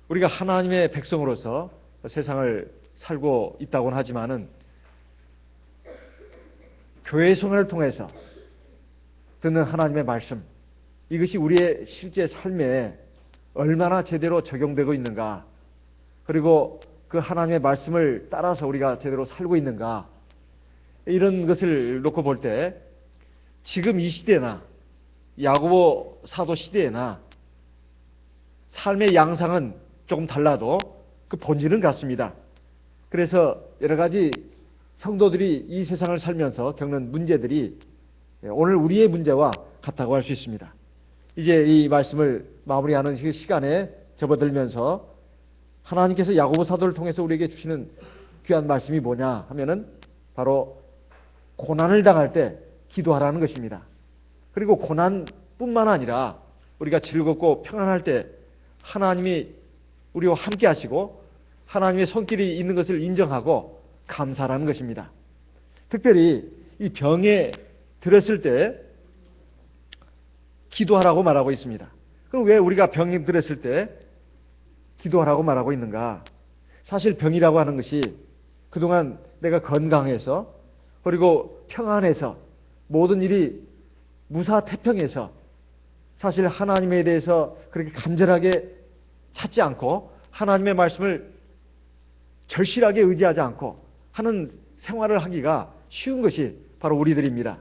우리가 하나님의 백성으로서 세상을 살고 있다고는 하지만은 교회 생활을 통해서 듣는 하나님의 말씀, 이것이 우리의 실제 삶에 얼마나 제대로 적용되고 있는가, 그리고 그 하나님의 말씀을 따라서 우리가 제대로 살고 있는가, 이런 것을 놓고 볼 때 지금 이 시대나 야고보 사도 시대에나 삶의 양상은 조금 달라도 그 본질은 같습니다. 그래서 여러 가지 성도들이 이 세상을 살면서 겪는 문제들이 오늘 우리의 문제와 같다고 할 수 있습니다. 이제 이 말씀을 마무리하는 시간에 접어들면서 하나님께서 야고보 사도를 통해서 우리에게 주시는 귀한 말씀이 뭐냐 하면은 바로 고난을 당할 때 기도하라는 것입니다. 그리고 고난뿐만 아니라 우리가 즐겁고 평안할 때 하나님이 우리와 함께 하시고 하나님의 손길이 있는 것을 인정하고 감사하라는 것입니다. 특별히 이 병에 들었을 때 기도하라고 말하고 있습니다. 그럼 왜 우리가 병에 들었을 때 기도하라고 말하고 있는가? 사실 병이라고 하는 것이 그동안 내가 건강해서 그리고 평안해서 모든 일이 무사태평해서 사실 하나님에 대해서 그렇게 간절하게 찾지 않고 하나님의 말씀을 절실하게 의지하지 않고 하는 생활을 하기가 쉬운 것이 바로 우리들입니다.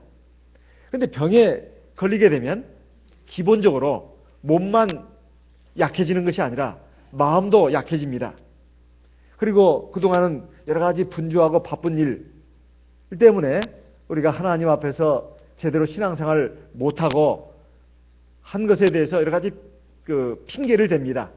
그런데 병에 걸리게 되면 기본적으로 몸만 약해지는 것이 아니라 마음도 약해집니다. 그리고 그동안은 여러 가지 분주하고 바쁜 일 때문에 우리가 하나님 앞에서 제대로 신앙생활을 못하고 한 것에 대해서 여러 가지 핑계를 댑니다.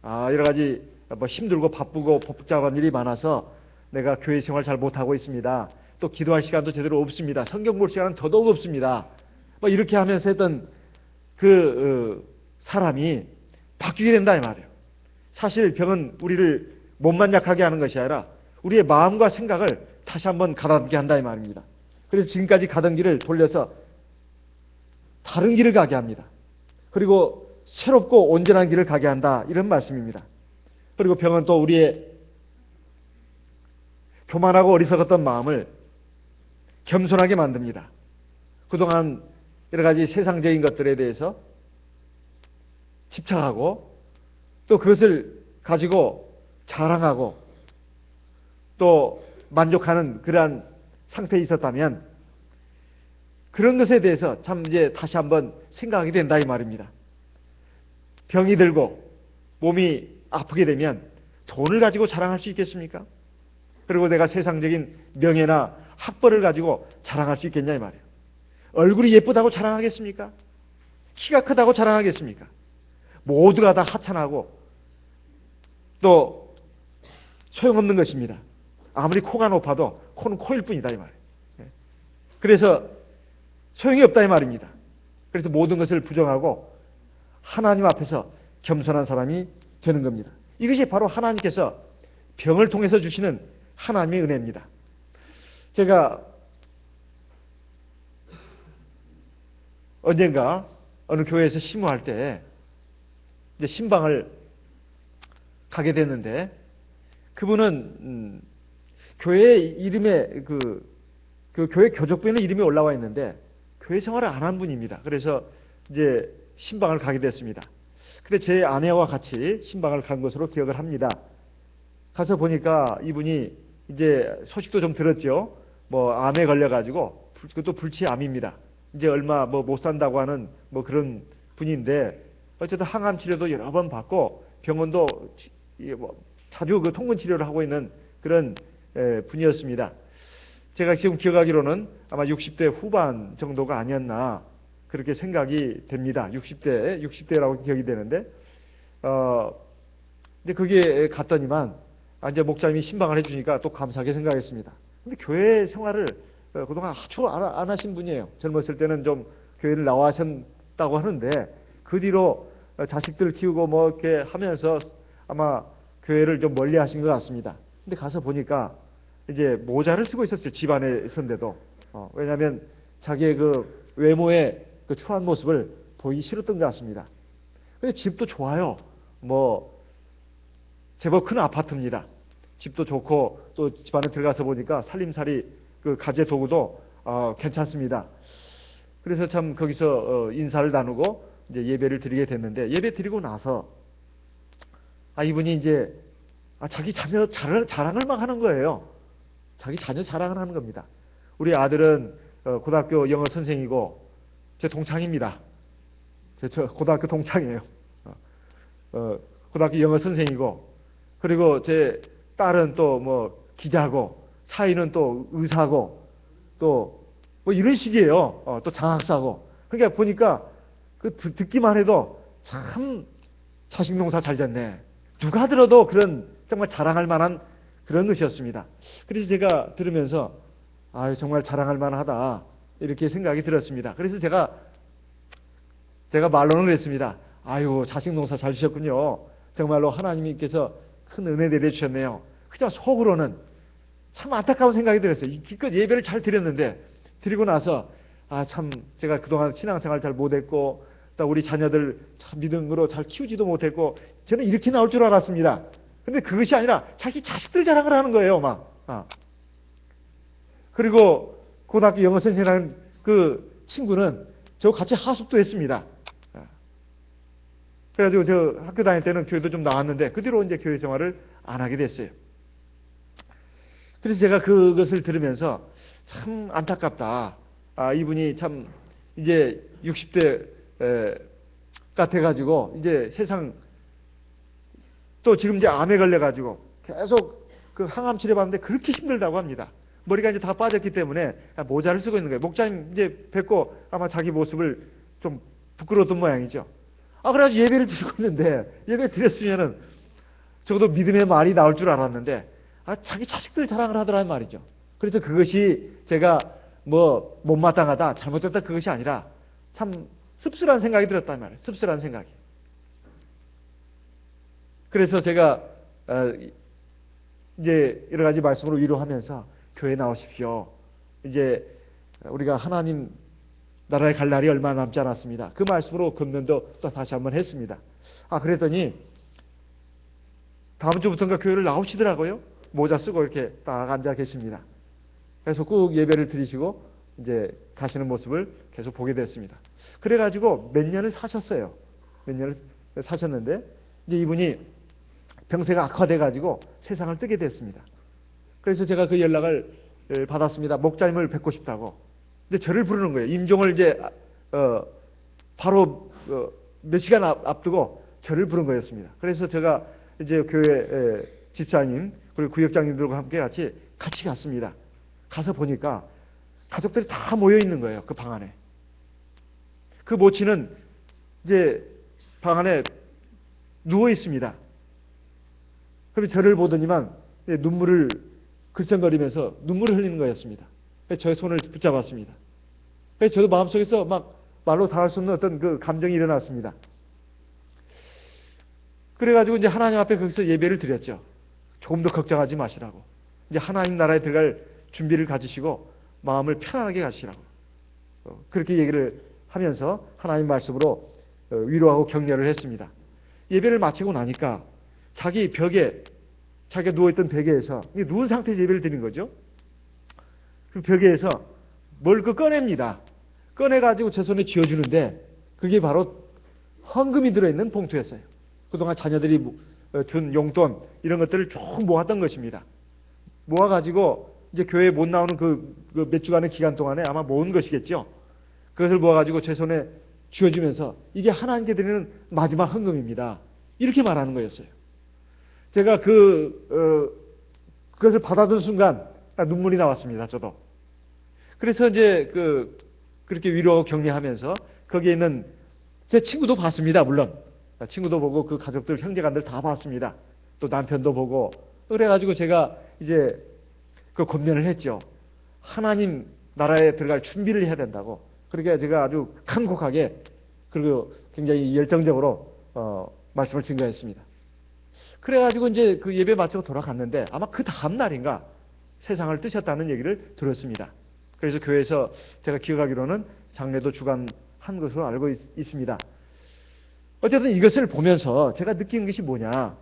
여러 가지 힘들고 바쁘고 복잡한 일이 많아서 내가 교회 생활 잘 못하고 있습니다. 또 기도할 시간도 제대로 없습니다. 성경 볼 시간은 더더욱 없습니다. 이렇게 하면서 했던 사람이 바뀌게 된다 이 말이에요. 사실 병은 우리를 몸만 약하게 하는 것이 아니라 우리의 마음과 생각을 다시 한번 가다듬게 한다 이 말입니다. 그래서 지금까지 가던 길을 돌려서 다른 길을 가게 합니다. 그리고 새롭고 온전한 길을 가게 한다, 이런 말씀입니다. 그리고 병은 또 우리의 교만하고 어리석었던 마음을 겸손하게 만듭니다. 그동안 여러 가지 세상적인 것들에 대해서 집착하고 또 그것을 가지고 자랑하고 또 만족하는 그러한 상태에 있었다면 그런 것에 대해서 참 이제 다시 한번 생각하게 된다 이 말입니다. 병이 들고 몸이 아프게 되면 돈을 가지고 자랑할 수 있겠습니까? 그리고 내가 세상적인 명예나 학벌을 가지고 자랑할 수 있겠냐 이 말이에요. 얼굴이 예쁘다고 자랑하겠습니까? 키가 크다고 자랑하겠습니까? 모두가 다 하찮하고 또 소용없는 것입니다. 아무리 코가 높아도 코는 코일 뿐이다 이 말이에요. 그래서 소용이 없다 이 말입니다. 그래서 모든 것을 부정하고 하나님 앞에서 겸손한 사람이 되는 겁니다. 이것이 바로 하나님께서 병을 통해서 주시는 하나님의 은혜입니다. 제가 언젠가 어느 교회에서 심호할 때 이제 신방을 가게 됐는데 그분은 교회 이름에 그 교회 교적부에는 이름이 올라와 있는데 교회 생활을 안 한 분입니다. 그래서 이제 신방을 가게 됐습니다. 근데 제 아내와 같이 신방을 간 것으로 기억을 합니다. 가서 보니까 이분이 이제 소식도 좀 들었죠. 암에 걸려가지고 그것도 불치암입니다. 이제 얼마 못 산다고 하는 그런 분인데 어쨌든 항암 치료도 여러 번 받고 병원도 자주 통근 치료를 하고 있는 그런 분이었습니다. 제가 지금 기억하기로는 아마 60대 후반 정도가 아니었나 그렇게 생각이 됩니다. 60대라고 기억이 되는데 근데 그게 갔더니만 이제 목사님이 신방을 해주니까 또 감사하게 생각했습니다. 근데 교회 생활을 그동안 아주 안 하신 분이에요. 젊었을 때는 좀 교회를 나와셨다고 하는데 그 뒤로 자식들 키우고 이렇게 하면서 아마 교회를 좀 멀리 하신 것 같습니다. 근데 가서 보니까 이제 모자를 쓰고 있었어요. 집안에 있었는데도. 왜냐하면 자기의 그 외모의 그 추한 모습을 보이기 싫었던 것 같습니다. 근데 집도 좋아요. 뭐 제법 큰 아파트입니다. 집도 좋고 또 집 안에 들어가서 보니까 살림살이 그 가재 도구도 괜찮습니다. 그래서 참 거기서 인사를 나누고 이제 예배를 드리게 됐는데, 예배 드리고 나서 이분이 이제 자기 자녀 자랑을 막 하는 거예요. 자기 자녀 자랑을 하는 겁니다. 우리 아들은 고등학교 영어 선생이고 제 동창입니다. 저 고등학교 동창이에요. 고등학교 영어 선생이고, 그리고 제 딸은 또 뭐 기자고, 사위는 또 의사고, 또 뭐 이런 식이에요. 또 장학사고. 그러니까 보니까 그 듣기만 해도 참 자식 농사 잘 졌네. 누가 들어도 그런 정말 자랑할 만한 그런 것이었습니다. 그래서 제가 들으면서 정말 자랑할 만하다 이렇게 생각이 들었습니다. 그래서 제가 말로는 그랬습니다. 자식 농사 잘 지셨군요. 정말로 하나님께서 큰 은혜 내려주셨네요. 그냥 속으로는 참 안타까운 생각이 들었어요. 기껏 예배를 잘 드렸는데, 드리고 나서 참 제가 그동안 신앙생활 잘 못했고, 또 우리 자녀들 참 믿음으로 잘 키우지도 못했고, 저는 이렇게 나올 줄 알았습니다. 근데 그것이 아니라 자기 자식들 자랑을 하는 거예요, 막. 그리고 고등학교 영어 선생이라는 그 친구는 저 같이 하숙도 했습니다. 그래가지고 저 학교 다닐 때는 교회도 좀 나왔는데 그 뒤로 이제 교회 생활을 안 하게 됐어요. 그래서 제가 그것을 들으면서 참 안타깝다. 이분이 참 이제 60대가 돼가지고 이제 세상, 또 지금 이제 암에 걸려가지고 계속 그 항암 치료받는데 그렇게 힘들다고 합니다. 머리가 이제 다 빠졌기 때문에 모자를 쓰고 있는 거예요. 목사님 이제 뵙고 아마 자기 모습을 좀 부끄러웠던 모양이죠. 그래가지고 예배를 드리고 있는데, 예배 드렸으면은 적어도 믿음의 말이 나올 줄 알았는데, 자기 자식들 자랑을 하더라는 말이죠. 그래서 그것이 제가 뭐 못마땅하다, 잘못됐다, 그것이 아니라 참 씁쓸한 생각이 들었단 말이에요. 씁쓸한 생각이. 그래서 제가 이제 여러 가지 말씀으로 위로하면서 교회 나오십시오. 이제 우리가 하나님 나라에 갈 날이 얼마 남지 않았습니다. 그 말씀으로 금년도 또 다시 한번 했습니다. 그랬더니 다음 주부터인가 교회를 나오시더라고요. 모자 쓰고 이렇게 딱 앉아 계십니다. 그래서 꼭 예배를 드리시고 이제 가시는 모습을 계속 보게 됐습니다. 그래가지고 몇 년을 사셨어요. 몇 년을 사셨는데 이제 이분이 병세가 악화돼가지고 세상을 뜨게 됐습니다. 그래서 제가 그 연락을 받았습니다. 목자님을 뵙고 싶다고. 근데 저를 부르는 거예요. 임종을 이제 바로 몇 시간 앞두고 저를 부른 거였습니다. 그래서 제가 이제 교회 집사님 그리고 구역장님들과 함께 같이 갔습니다. 가서 보니까 가족들이 다 모여 있는 거예요. 그 방 안에. 그 모친은 이제 방 안에 누워 있습니다. 그럼 저를 보더니만 눈물을 글썽거리면서 눈물을 흘리는 거였습니다. 저의 손을 붙잡았습니다. 그래서 저도 마음속에서 막 말로 다 할 수 없는 어떤 그 감정이 일어났습니다. 그래가지고 이제 하나님 앞에 거기서 예배를 드렸죠. 조금 더 걱정하지 마시라고. 이제 하나님 나라에 들어갈 준비를 가지시고 마음을 편안하게 가시라고. 그렇게 얘기를 하면서 하나님 말씀으로 위로하고 격려를 했습니다. 예배를 마치고 나니까 자기 벽에, 자기가 누워있던 베개에서, 누운 상태에서 예배를 드린 거죠. 그 벽에서 뭘 꺼냅니다. 꺼내가지고 제 손에 쥐어주는데 그게 바로 헌금이 들어있는 봉투였어요. 그동안 자녀들이 준 용돈 이런 것들을 쭉 모았던 것입니다. 모아가지고 이제 교회에 못 나오는 그 몇 주간의 기간 동안에 아마 모은 것이겠죠. 그것을 모아가지고 제 손에 쥐어주면서 이게 하나님께 드리는 마지막 헌금입니다. 이렇게 말하는 거였어요. 제가 그것을 받아든 순간 눈물이 나왔습니다. 저도. 그래서 이제 그렇게 위로하고 격려하면서 거기에 있는 제 친구도 봤습니다. 물론 친구도 보고 그 가족들 형제간들 다 봤습니다. 또 남편도 보고. 그래가지고 제가 이제 그 권면을 했죠. 하나님 나라에 들어갈 준비를 해야 된다고. 그러니까 제가 아주 간곡하게 그리고 굉장히 열정적으로 말씀을 증거했습니다. 그래가지고 이제 그 예배 마치고 돌아갔는데 아마 그 다음 날인가 세상을 뜨셨다는 얘기를 들었습니다. 그래서 교회에서 제가 기억하기로는 장례도 주관한 것으로 알고 있습니다. 어쨌든 이것을 보면서 제가 느낀 것이 뭐냐.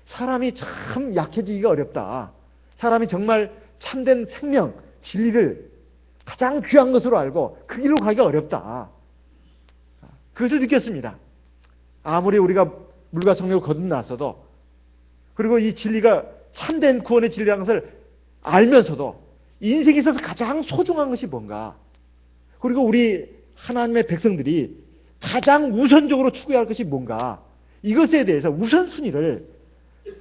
사람이 참 약해지기가 어렵다. 사람이 정말 참된 생명, 진리를 가장 귀한 것으로 알고 그 길로 가기가 어렵다. 그것을 느꼈습니다. 아무리 우리가 물과 성령을 거듭났어도, 그리고 이 진리가 참된 구원의 진리라는 것을 알면서도 인생에 있어서 가장 소중한 것이 뭔가, 그리고 우리 하나님의 백성들이 가장 우선적으로 추구해야 할 것이 뭔가, 이것에 대해서 우선순위를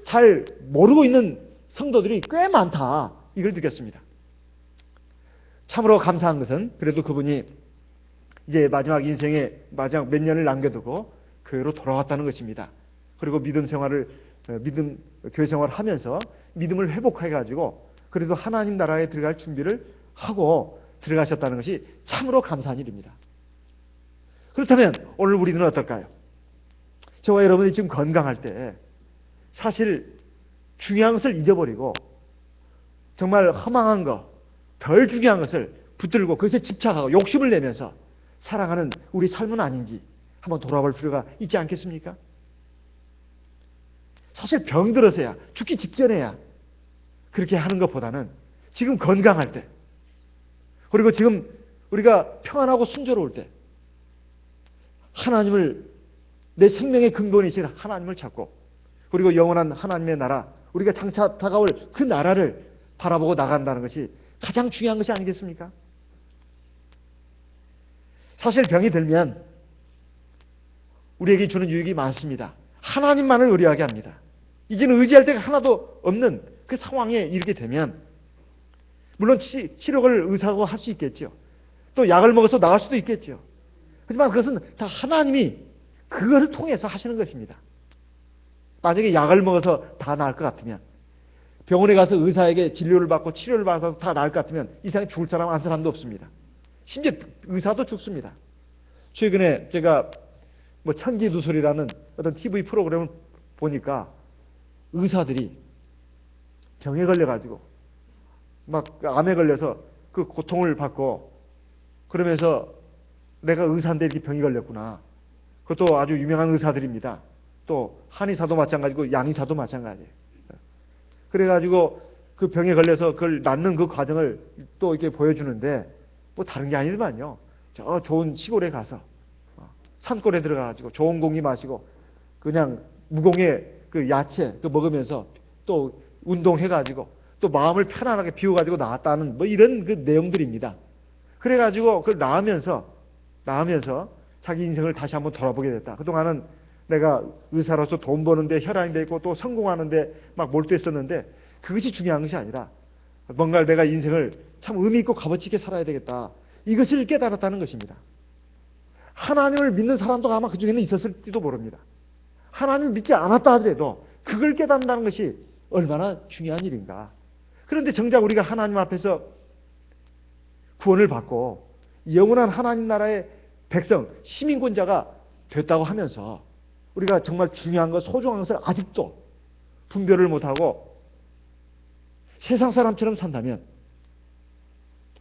잘 모르고 있는 성도들이 꽤 많다. 이걸 느꼈습니다. 참으로 감사한 것은 그래도 그분이 이제 마지막 인생의 마지막 몇 년을 남겨두고 교회로 돌아왔다는 것입니다. 그리고 믿음 교회 생활을 하면서 믿음을 회복해가지고 그래도 하나님 나라에 들어갈 준비를 하고 들어가셨다는 것이 참으로 감사한 일입니다. 그렇다면 오늘 우리는 어떨까요? 저와 여러분이 지금 건강할 때 사실 중요한 것을 잊어버리고 정말 허망한 것, 덜 중요한 것을 붙들고 그것에 집착하고 욕심을 내면서 살아가는 우리 삶은 아닌지 한번 돌아볼 필요가 있지 않겠습니까? 사실 병들어서야, 죽기 직전에야 그렇게 하는 것보다는 지금 건강할 때, 그리고 지금 우리가 평안하고 순조로울 때 하나님을, 내 생명의 근본이신 하나님을 찾고, 그리고 영원한 하나님의 나라, 우리가 장차 다가올 그 나라를 바라보고 나간다는 것이 가장 중요한 것이 아니겠습니까? 사실 병이 들면 우리에게 주는 유익이 많습니다. 하나님만을 의뢰하게 합니다. 이제는 의지할 데가 하나도 없는 그 상황에 이르게 되면, 물론 치료를 의사가 할 수 있겠죠. 또 약을 먹어서 나을 수도 있겠죠. 하지만 그것은 다 하나님이 그것을 통해서 하시는 것입니다. 만약에 약을 먹어서 다 나을 것 같으면, 병원에 가서 의사에게 진료를 받고 치료를 받아서 다 나을 것 같으면 이 세상에 죽을 사람 한 사람도 없습니다. 심지어 의사도 죽습니다. 최근에 제가 천지누설이라는 어떤 TV 프로그램을 보니까 의사들이 병에 걸려가지고 막 암에 걸려서 그 고통을 받고, 그러면서 내가 의사인데 이렇게 병이 걸렸구나. 그것도 아주 유명한 의사들입니다. 또 한의사도 마찬가지고 양의사도 마찬가지예요. 그래가지고 그 병에 걸려서 그걸 낫는 그 과정을 또 이렇게 보여주는데, 뭐 다른 게 아니더만요. 저 좋은 시골에 가서 산골에 들어가가지고 좋은 공기 마시고 그냥 무공의 그 야채 그 먹으면서 또 운동해가지고 또 마음을 편안하게 비워가지고 나왔다는 뭐 이런 그 내용들입니다. 그래가지고 그걸 나으면서 자기 인생을 다시 한번 돌아보게 됐다. 그동안은 내가 의사로서 돈 버는데 혈안이 돼 있고 또 성공하는데 막 몰두했었는데 그것이 중요한 것이 아니라 뭔가 내가 인생을 참 의미 있고 값어치 있게 살아야 되겠다. 이것을 깨달았다는 것입니다. 하나님을 믿는 사람도 아마 그중에는 있었을지도 모릅니다. 하나님을 믿지 않았다 하더라도 그걸 깨닫는다는 것이 얼마나 중요한 일인가. 그런데 정작 우리가 하나님 앞에서 구원을 받고 영원한 하나님 나라의 백성, 시민권자가 됐다고 하면서 우리가 정말 중요한 것, 소중한 것을 아직도 분별을 못하고 세상 사람처럼 산다면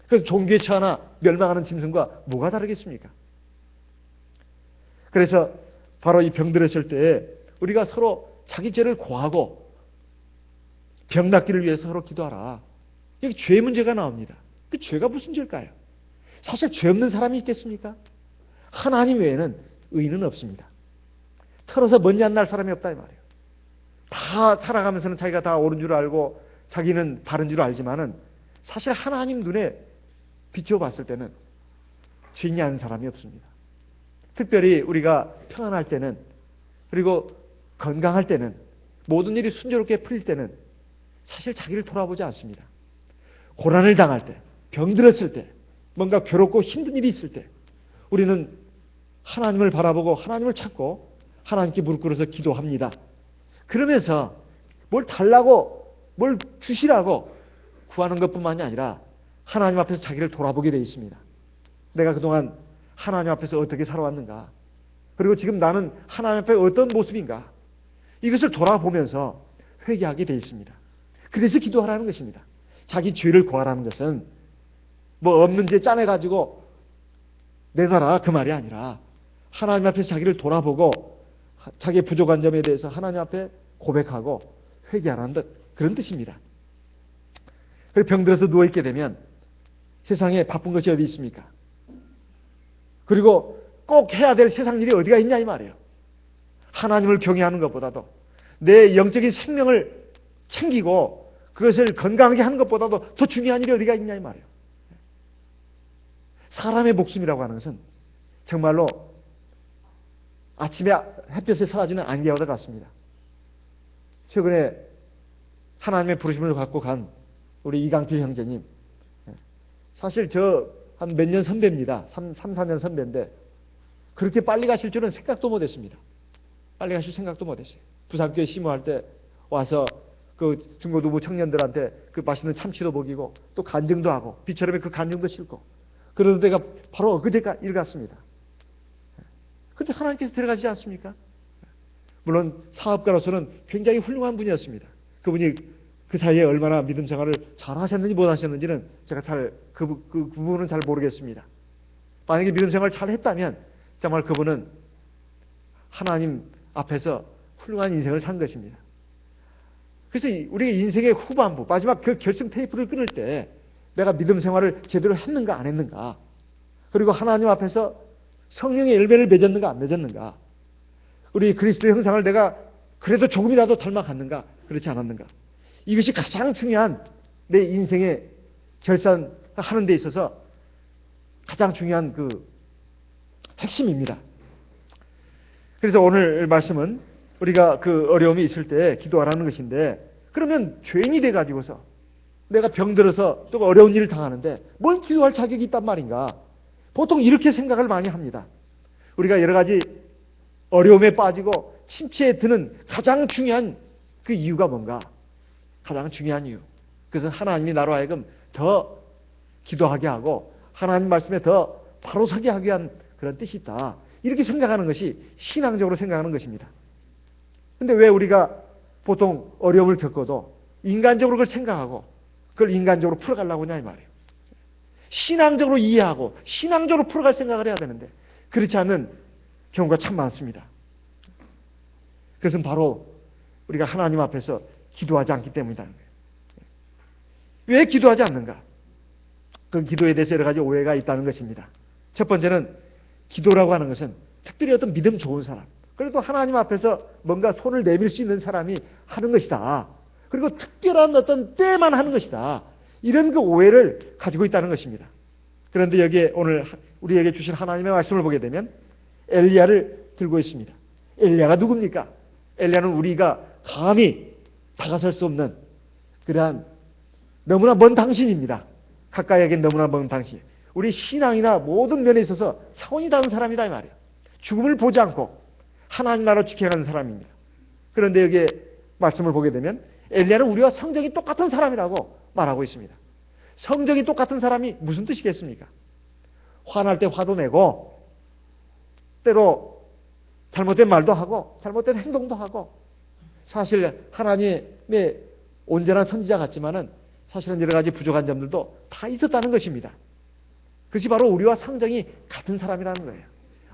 그래서 종교에 처하나 멸망하는 짐승과 뭐가 다르겠습니까? 그래서 바로 이 병들었을 때 우리가 서로 자기 죄를 고하고 병 낫기를 위해서 서로 기도하라. 여기 죄 문제가 나옵니다. 그 죄가 무슨 죄일까요? 사실 죄 없는 사람이 있겠습니까? 하나님 외에는 의인은 없습니다. 털어서 먼지 안 날 사람이 없다 이 말이에요. 다 살아가면서는 자기가 다 옳은 줄 알고 자기는 바른 줄 알지만은 사실 하나님 눈에 비춰봤을 때는 죄인이 아닌 사람이 없습니다. 특별히 우리가 평안할 때는, 그리고 건강할 때는, 모든 일이 순조롭게 풀릴 때는 사실 자기를 돌아보지 않습니다. 고난을 당할 때, 병들었을 때, 뭔가 괴롭고 힘든 일이 있을 때 우리는 하나님을 바라보고 하나님을 찾고 하나님께 무릎 꿇어서 기도합니다. 그러면서 뭘 달라고, 뭘 주시라고 구하는 것뿐만이 아니라 하나님 앞에서 자기를 돌아보게 되어 있습니다. 내가 그동안 하나님 앞에서 어떻게 살아왔는가, 그리고 지금 나는 하나님 앞에 어떤 모습인가, 이것을 돌아보면서 회개하게 되어 있습니다. 그래서 기도하라는 것입니다. 자기 죄를 구하라는 것은 뭐 없는 죄 짜내가지고 내놔라 그 말이 아니라 하나님 앞에서 자기를 돌아보고 자기의 부족한 점에 대해서 하나님 앞에 고백하고 회개하라는 그런 뜻입니다. 그리고 병들어서 누워있게 되면 세상에 바쁜 것이 어디 있습니까? 그리고 꼭 해야 될 세상 일이 어디가 있냐 이 말이에요. 하나님을 경외하는 것보다도 내 영적인 생명을 챙기고 그것을 건강하게 하는 것보다도 더 중요한 일이 어디가 있냐 이 말이에요. 사람의 목숨이라고 하는 것은 정말로 아침에 햇볕에 사라지는 안개와 같습니다. 최근에 하나님의 부르심을 갖고 간 우리 이강필 형제님, 사실 저 한 몇 년 선배입니다. 3, 4년 선배인데 그렇게 빨리 가실 줄은 생각도 못했습니다. 빨리 가실 생각도 못했어요. 부산교회 심호할 때 와서 그 중고등부 청년들한테 그 맛있는 참치도 먹이고 또 간증도 하고 비처럼에 그 간증도 싣고 그러는 데가 바로 그제가 일 같습니다. 그런데 하나님께서 데려가시지 않습니까? 물론 사업가로서는 굉장히 훌륭한 분이었습니다. 그분이 그 사이에 얼마나 믿음 생활을 잘 하셨는지 못 하셨는지는 제가 그 부분은 잘 모르겠습니다. 만약에 믿음 생활을 잘 했다면 정말 그분은 하나님 앞에서 훌륭한 인생을 산 것입니다. 그래서 우리 인생의 후반부, 마지막 그 결승 테이프를 끊을 때 내가 믿음 생활을 제대로 했는가 안 했는가, 그리고 하나님 앞에서 성령의 열매를 맺었는가 안 맺었는가, 우리 그리스도의 형상을 내가 그래도 조금이라도 닮아갔는가 그렇지 않았는가, 이것이 가장 중요한 내 인생의 결산하는 데 있어서 가장 중요한 그 핵심입니다. 그래서 오늘 말씀은 우리가 그 어려움이 있을 때 기도하라는 것인데, 그러면 죄인이 돼가지고서 내가 병들어서 또 어려운 일을 당하는데 뭘 기도할 자격이 있단 말인가? 보통 이렇게 생각을 많이 합니다. 우리가 여러 가지 어려움에 빠지고 침체에 드는 가장 중요한 그 이유가 뭔가? 가장 중요한 이유. 그것은 하나님이 나로 하여금 더 기도하게 하고 하나님 말씀에 더 바로 서게 하기 위한 그런 뜻이 있다. 이렇게 생각하는 것이 신앙적으로 생각하는 것입니다. 근데 왜 우리가 보통 어려움을 겪어도 인간적으로 그걸 생각하고 그걸 인간적으로 풀어가려고 하냐 이 말이에요. 신앙적으로 이해하고 신앙적으로 풀어갈 생각을 해야 되는데 그렇지 않은 경우가 참 많습니다. 그것은 바로 우리가 하나님 앞에서 기도하지 않기 때문이라는 거예요. 왜 기도하지 않는가? 그 기도에 대해서 여러 가지 오해가 있다는 것입니다. 첫 번째는 기도라고 하는 것은 특별히 어떤 믿음 좋은 사람, 그래도 하나님 앞에서 뭔가 손을 내밀 수 있는 사람이 하는 것이다. 그리고 특별한 어떤 때만 하는 것이다. 이런 그 오해를 가지고 있다는 것입니다. 그런데 여기에 오늘 우리에게 주신 하나님의 말씀을 보게 되면 엘리야를 들고 있습니다. 엘리야가 누굽니까? 엘리야는 우리가 감히 다가설 수 없는 그러한 너무나 먼 당신입니다. 가까이 하기엔 너무나 먼 당신. 우리 신앙이나 모든 면에 있어서 차원이 다른 사람이다 이 말이에요. 죽음을 보지 않고 하나님 나라로 지켜가는 사람입니다. 그런데 여기에 말씀을 보게 되면 엘리야는 우리와 성정이 똑같은 사람이라고 말하고 있습니다. 성정이 똑같은 사람이 무슨 뜻이겠습니까? 화날 때 화도 내고 때로 잘못된 말도 하고 잘못된 행동도 하고, 사실 하나님의 온전한 선지자 같지만은 사실은 여러 가지 부족한 점들도 다 있었다는 것입니다. 그것이 바로 우리와 성정이 같은 사람이라는 거예요.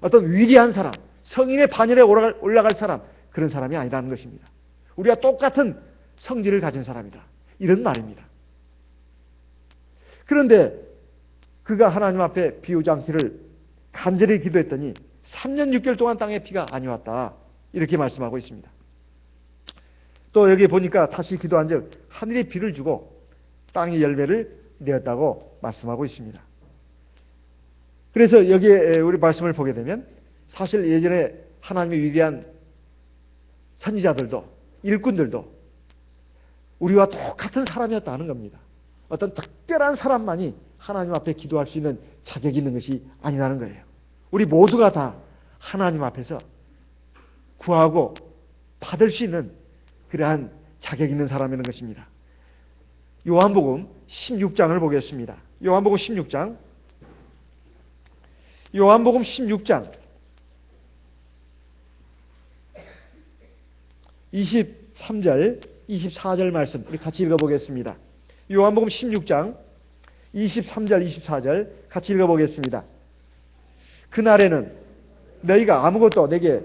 어떤 위대한 사람, 성인의 반열에 올라갈 사람, 그런 사람이 아니라는 것입니다. 우리와 똑같은 성질을 가진 사람이다. 이런 말입니다. 그런데 그가 하나님 앞에 비 오지 않기를 간절히 기도했더니 3년 6개월 동안 땅에 비가 아니왔다. 이렇게 말씀하고 있습니다. 또 여기 보니까 다시 기도한 즉 하늘이 비를 주고 땅이 열매를 내었다고 말씀하고 있습니다. 그래서 여기에 우리 말씀을 보게 되면 사실 예전에 하나님의 위대한 선지자들도 일꾼들도 우리와 똑같은 사람이었다는 겁니다. 어떤 특별한 사람만이 하나님 앞에 기도할 수 있는 자격이 있는 것이 아니라는 거예요. 우리 모두가 다 하나님 앞에서 구하고 받을 수 있는 그러한 자격이 있는 사람이라는 것입니다. 요한복음 16장을 보겠습니다. 요한복음 16장 23절 24절 말씀 우리 같이 읽어보겠습니다. 요한복음 16장 23절 24절 같이 읽어보겠습니다. 그날에는 너희가 아무것도 내게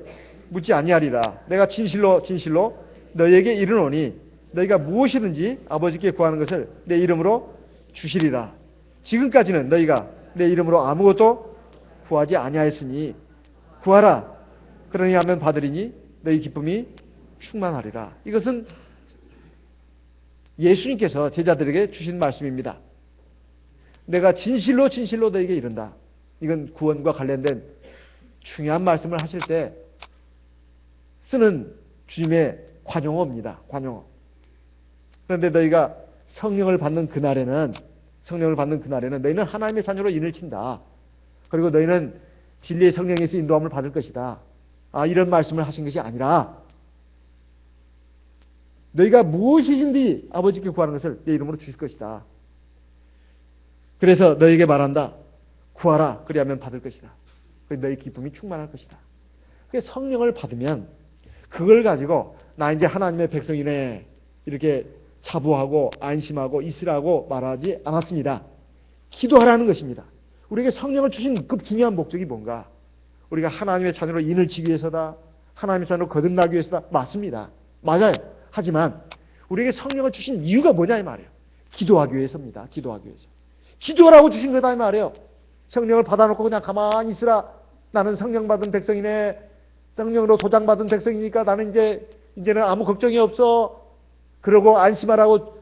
묻지 아니하리라. 내가 진실로 진실로 너희에게 이르노니 너희가 무엇이든지 아버지께 구하는 것을 내 이름으로 주시리라. 지금까지는 너희가 내 이름으로 아무것도 구하지 아니하였으니 구하라. 그러니 하면 받으리니 너희 기쁨이 충만하리라. 이것은 예수님께서 제자들에게 주신 말씀입니다. 내가 진실로 진실로 너희에게 이른다. 이건 구원과 관련된 중요한 말씀을 하실 때 쓰는 주님의 관용어입니다. 관용어. 그런데 너희가 성령을 받는 그날에는 너희는 하나님의 자녀로 인을 친다. 그리고 너희는 진리의 성령에서 인도함을 받을 것이다. 이런 말씀을 하신 것이 아니라 너희가 무엇이든지 아버지께 구하는 것을 내 이름으로 주실 것이다. 그래서 너희에게 말한다. 구하라. 그리하면 받을 것이다. 너희 기쁨이 충만할 것이다. 성령을 받으면 그걸 가지고 나 이제 하나님의 백성이네 이렇게 자부하고 안심하고 있으라고 말하지 않았습니다. 기도하라는 것입니다. 우리에게 성령을 주신 그 중요한 목적이 뭔가? 우리가 하나님의 자녀로 인을 치기 위해서다. 하나님의 자녀로 거듭나기 위해서다. 맞습니다. 맞아요. 하지만 우리에게 성령을 주신 이유가 뭐냐 이 말이에요. 기도하기 위해서입니다. 기도하기 위해서. 기도하라고 주신 거다 이 말이에요. 성령을 받아놓고 그냥 가만히 있으라. 나는 성령 받은 백성이네. 성령으로 도장받은 백성이니까 나는 이제는 아무 걱정이 없어. 그러고 안심하라고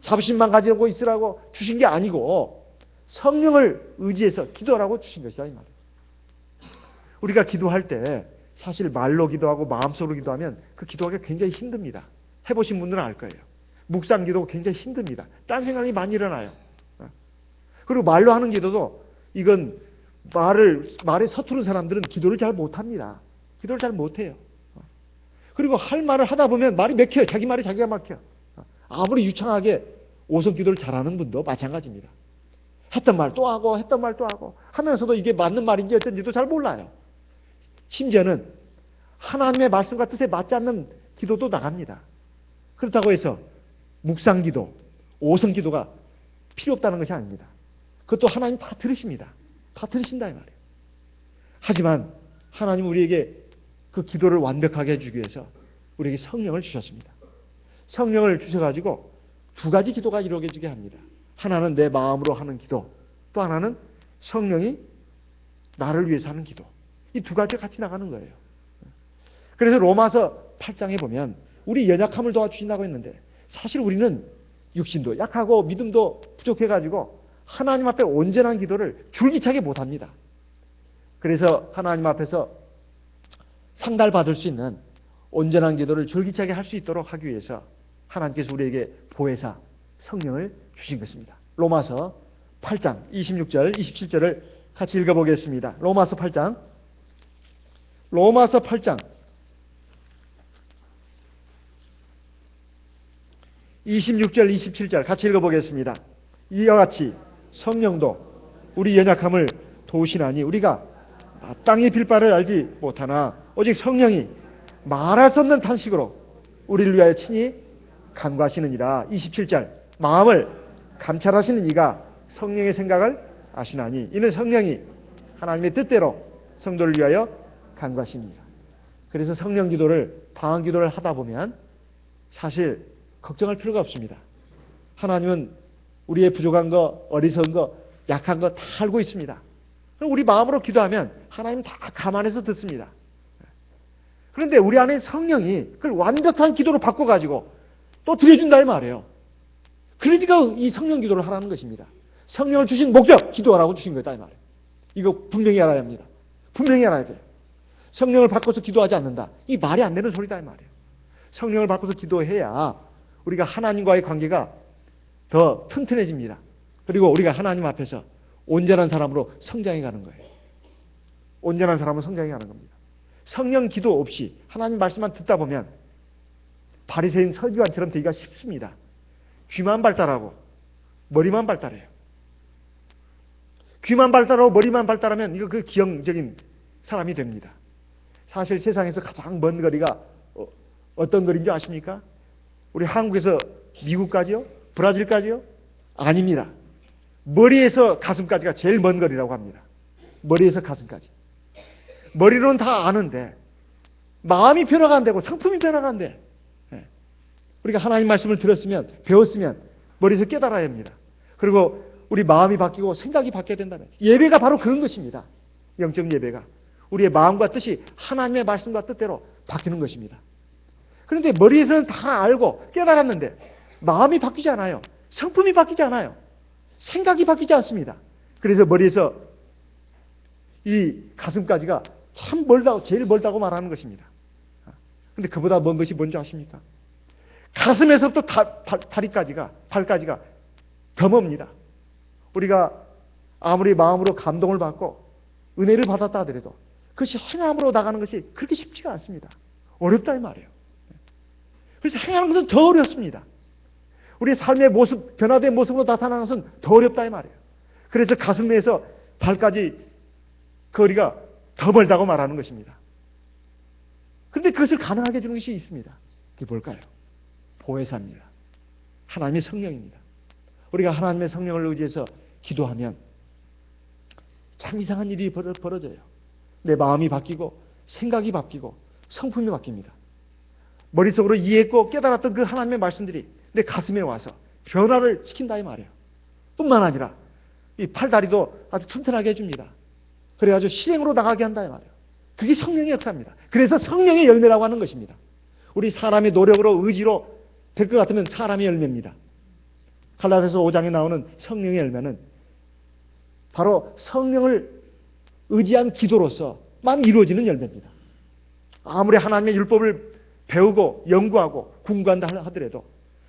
자부심만 가지고 있으라고 주신 게 아니고 성령을 의지해서 기도하라고 주신 것이다 이 말이에요. 우리가 기도할 때 사실 말로 기도하고 마음속으로 기도하면 그 기도하기가 굉장히 힘듭니다. 해보신 분들은 알 거예요. 묵상 기도 굉장히 힘듭니다. 딴 생각이 많이 일어나요. 그리고 말로 하는 기도도 이건 말에 서투른 사람들은 기도를 잘 못합니다. 기도를 잘 못해요. 그리고 할 말을 하다 보면 말이 맥혀요. 자기 말이 자기가 막혀. 아무리 유창하게 오성 기도를 잘하는 분도 마찬가지입니다. 했던 말 또 하고 했던 말 또 하고 하면서도 이게 맞는 말인지 어쩐지도 잘 몰라요. 심지어는 하나님의 말씀과 뜻에 맞지 않는 기도도 나갑니다. 그렇다고 해서 묵상 기도, 오성 기도가 필요 없다는 것이 아닙니다. 그것도 하나님 다 들으십니다. 다 들으신다 이 말이에요. 하지만 하나님 우리에게 그 기도를 완벽하게 해주기 위해서 우리에게 성령을 주셨습니다. 성령을 주셔가지고 두 가지 기도가 이루어지게 합니다. 하나는 내 마음으로 하는 기도, 또 하나는 성령이 나를 위해서 하는 기도. 이 두 가지가 같이 나가는 거예요. 그래서 로마서 8장에 보면 우리 연약함을 도와주신다고 했는데 사실 우리는 육신도 약하고 믿음도 부족해가지고 하나님 앞에 온전한 기도를 줄기차게 못합니다. 그래서 하나님 앞에서 상달받을 수 있는 온전한 기도를 줄기차게 할 수 있도록 하기 위해서 하나님께서 우리에게 보혜사 성령을 주신 것입니다. 로마서 8장 26절 27절을 같이 읽어보겠습니다. 로마서 8장 26절 27절 같이 읽어보겠습니다. 이와 같이 성령도 우리 연약함을 도우시나니 우리가 땅의 빌바를 알지 못하나 오직 성령이 말할 수 없는 탄식으로 우리를 위하여 친히 간구하시느니라. 27절 마음을 감찰하시는 이가 성령의 생각을 아시나니 이는 성령이 하나님의 뜻대로 성도를 위하여 간구하십니다. 그래서 성령 기도를 방언 기도를 하다 보면 사실 걱정할 필요가 없습니다. 하나님은 우리의 부족한 거, 어리석은 거, 약한 거 다 알고 있습니다. 그럼 우리 마음으로 기도하면 하나님 다 감안해서 듣습니다. 그런데 우리 안에 성령이 그걸 완벽한 기도로 바꿔가지고 또 드려준다 이 말이에요. 그러니까 이 성령 기도를 하라는 것입니다. 성령을 주신 목적, 기도하라고 주신 거다 이 말이에요. 이거 분명히 알아야 합니다. 분명히 알아야 돼요. 성령을 바꿔서 기도하지 않는다. 이 말이 안 되는 소리다 이 말이에요. 성령을 바꿔서 기도해야 우리가 하나님과의 관계가 더 튼튼해집니다. 그리고 우리가 하나님 앞에서 온전한 사람으로 성장해 가는 거예요. 온전한 사람으로 성장해 가는 겁니다. 성령 기도 없이 하나님 말씀만 듣다 보면 바리새인 서기관처럼 되기가 쉽습니다. 귀만 발달하고 머리만 발달해요. 귀만 발달하고 머리만 발달하면 이거 그 기형적인 사람이 됩니다. 사실 세상에서 가장 먼 거리가 어떤 거리인지 아십니까? 우리 한국에서 미국까지요? 브라질까지요? 아닙니다. 머리에서 가슴까지가 제일 먼 거리라고 합니다. 머리에서 가슴까지. 머리로는 다 아는데 마음이 변화가 안 되고 성품이 변화가 안 돼. 우리가 하나님 말씀을 들었으면, 배웠으면 머리에서 깨달아야 합니다. 그리고 우리 마음이 바뀌고 생각이 바뀌어야 된다는, 예배가 바로 그런 것입니다. 영적 예배가 우리의 마음과 뜻이 하나님의 말씀과 뜻대로 바뀌는 것입니다. 그런데 머리에서는 다 알고 깨달았는데 마음이 바뀌지 않아요. 성품이 바뀌지 않아요. 생각이 바뀌지 않습니다. 그래서 머리에서 이 가슴까지가 참 멀다고, 제일 멀다고 말하는 것입니다. 근데 그보다 먼 것이 뭔지 아십니까? 가슴에서부터 다리까지가, 발까지가 더 멉니다. 우리가 아무리 마음으로 감동을 받고 은혜를 받았다 하더라도 그것이 행함으로 나가는 것이 그렇게 쉽지가 않습니다. 어렵다 이 말이에요. 그래서 행하는 것은 더 어렵습니다. 우리의 삶의 모습, 변화된 모습으로 나타나는 것은 더 어렵다 이 말이에요. 그래서 가슴에서 발까지 거리가 더 멀다고 말하는 것입니다. 그런데 그것을 가능하게 해주는 것이 있습니다. 그게 뭘까요? 보혜사입니다. 하나님의 성령입니다. 우리가 하나님의 성령을 의지해서 기도하면 참 이상한 일이 벌어져요. 내 마음이 바뀌고 생각이 바뀌고 성품이 바뀝니다. 머릿속으로 이해했고 깨달았던 그 하나님의 말씀들이 내 가슴에 와서 변화를 시킨다 이 말이에요. 뿐만 아니라 이 팔다리도 아주 튼튼하게 해줍니다. 그래가지고 실행으로 나가게 한다 이 말이에요. 그게 성령의 역사입니다. 그래서 성령의 열매라고 하는 것입니다. 우리 사람의 노력으로 의지로 될 것 같으면 사람의 열매입니다. 갈라디아서 5장에 나오는 성령의 열매는 바로 성령을 의지한 기도로서만 이루어지는 열매입니다. 아무리 하나님의 율법을 배우고 연구하고 궁구한다 하더라도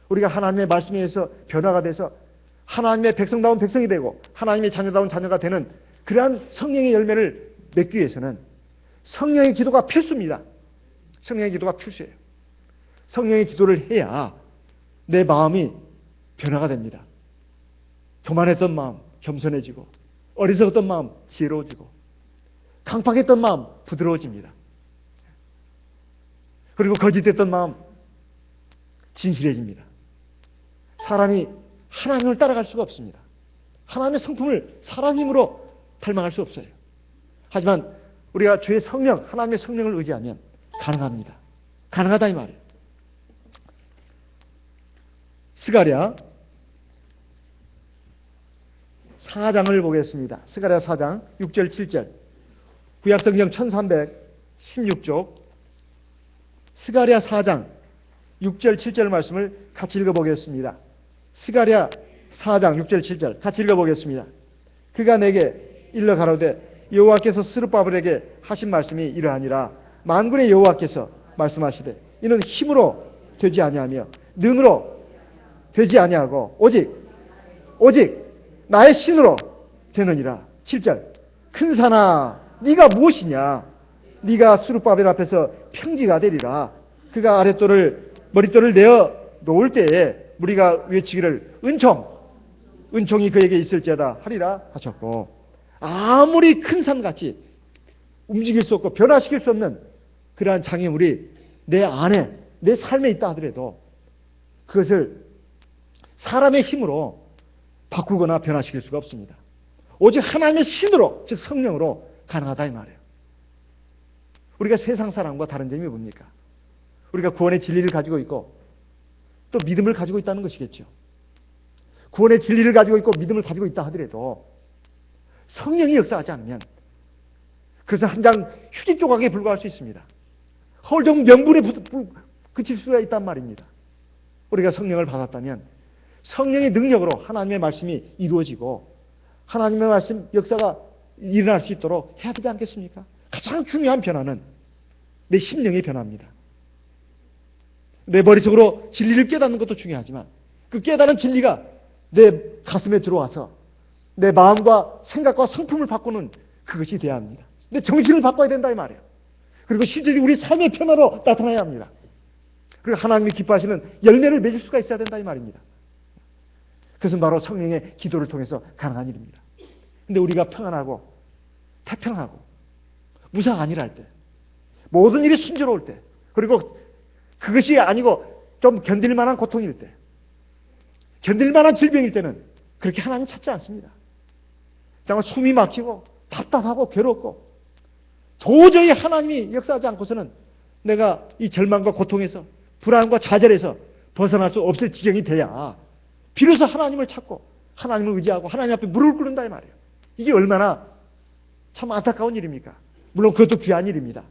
우리가 하나님의 말씀에 의해서 변화가 돼서 하나님의 백성다운 백성이 되고 하나님의 자녀다운 자녀가 되는 그러한 성령의 열매를 맺기 위해서는 성령의 기도가 필수입니다. 성령의 기도가 필수예요. 성령의 기도를 해야 내 마음이 변화가 됩니다. 교만했던 마음 겸손해지고 어리석었던 마음 지혜로워지고 강팍했던 마음 부드러워집니다. 그리고 거짓됐던 마음 진실해집니다. 사람이 하나님을 따라갈 수가 없습니다. 하나님의 성품을 사람 힘으로 닮아갈 수 없어요. 하지만 우리가 주의 성령, 하나님의 성령을 의지하면 가능합니다. 가능하다 이 말이에요. 스가랴 4장을 보겠습니다. 스가랴 4장 6절 7절 구약성경 1316쪽 스가랴 4장 6절 7절 말씀을 같이 읽어보겠습니다. 스가랴 4장 6절 7절 같이 읽어보겠습니다. 그가 내게 일러 가로되 여호와께서 스룹바벨에게 하신 말씀이 이러하니라. 만군의 여호와께서 말씀하시되 이는 힘으로 되지 아니하며 능으로 되지 아니하고 오직 나의 신으로 되느니라. 7절 큰 산아 네가 무엇이냐. 네가 스룹바벨 앞에서 평지가 되리라. 그가 아랫돌을 머릿돌을 내어 놓을 때에 우리가 외치기를 은총이 그에게 있을지어다 하리라 하셨고, 아무리 큰 산같이 움직일 수 없고 변화시킬 수 없는 그러한 장애물이 내 안에 내 삶에 있다 하더라도 그것을 사람의 힘으로 바꾸거나 변화시킬 수가 없습니다. 오직 하나님의 신으로, 즉 성령으로 가능하다 이 말이에요. 우리가 세상 사람과 다른 점이 뭡니까? 우리가 구원의 진리를 가지고 있고 또 믿음을 가지고 있다는 것이겠죠. 구원의 진리를 가지고 있고 믿음을 가지고 있다 하더라도 성령이 역사하지 않으면 그래서 한 장 휴지 조각에 불과할 수 있습니다. 허울정 명분에 그칠 수가 있단 말입니다. 우리가 성령을 받았다면 성령의 능력으로 하나님의 말씀이 이루어지고 하나님의 말씀 역사가 일어날 수 있도록 해야 되지 않겠습니까? 가장 중요한 변화는 내 심령의 변화입니다. 내 머릿속으로 진리를 깨닫는 것도 중요하지만 그 깨달은 진리가 내 가슴에 들어와서 내 마음과 생각과 성품을 바꾸는 그것이 돼야 합니다. 내 정신을 바꿔야 된다 이 말이에요. 그리고 실제로 우리 삶의 변화로 나타나야 합니다. 그리고 하나님이 기뻐하시는 열매를 맺을 수가 있어야 된다 이 말입니다. 그것은 바로 성령의 기도를 통해서 가능한 일입니다. 근데 우리가 평안하고 태평하고 무사가 아니랄 때, 모든 일이 순조로울 때, 그리고 그것이 아니고 좀 견딜 만한 고통일 때, 견딜 만한 질병일 때는 그렇게 하나님 찾지 않습니다. 정말 숨이 막히고 답답하고 괴롭고 도저히 하나님이 역사하지 않고서는 내가 이 절망과 고통에서 불안과 좌절에서 벗어날 수 없을 지경이 돼야 비로소 하나님을 찾고 하나님을 의지하고 하나님 앞에 무릎을 꿇는다 이 말이에요. 이게 얼마나 참 안타까운 일입니까? 물론 그것도 귀한 일입니다.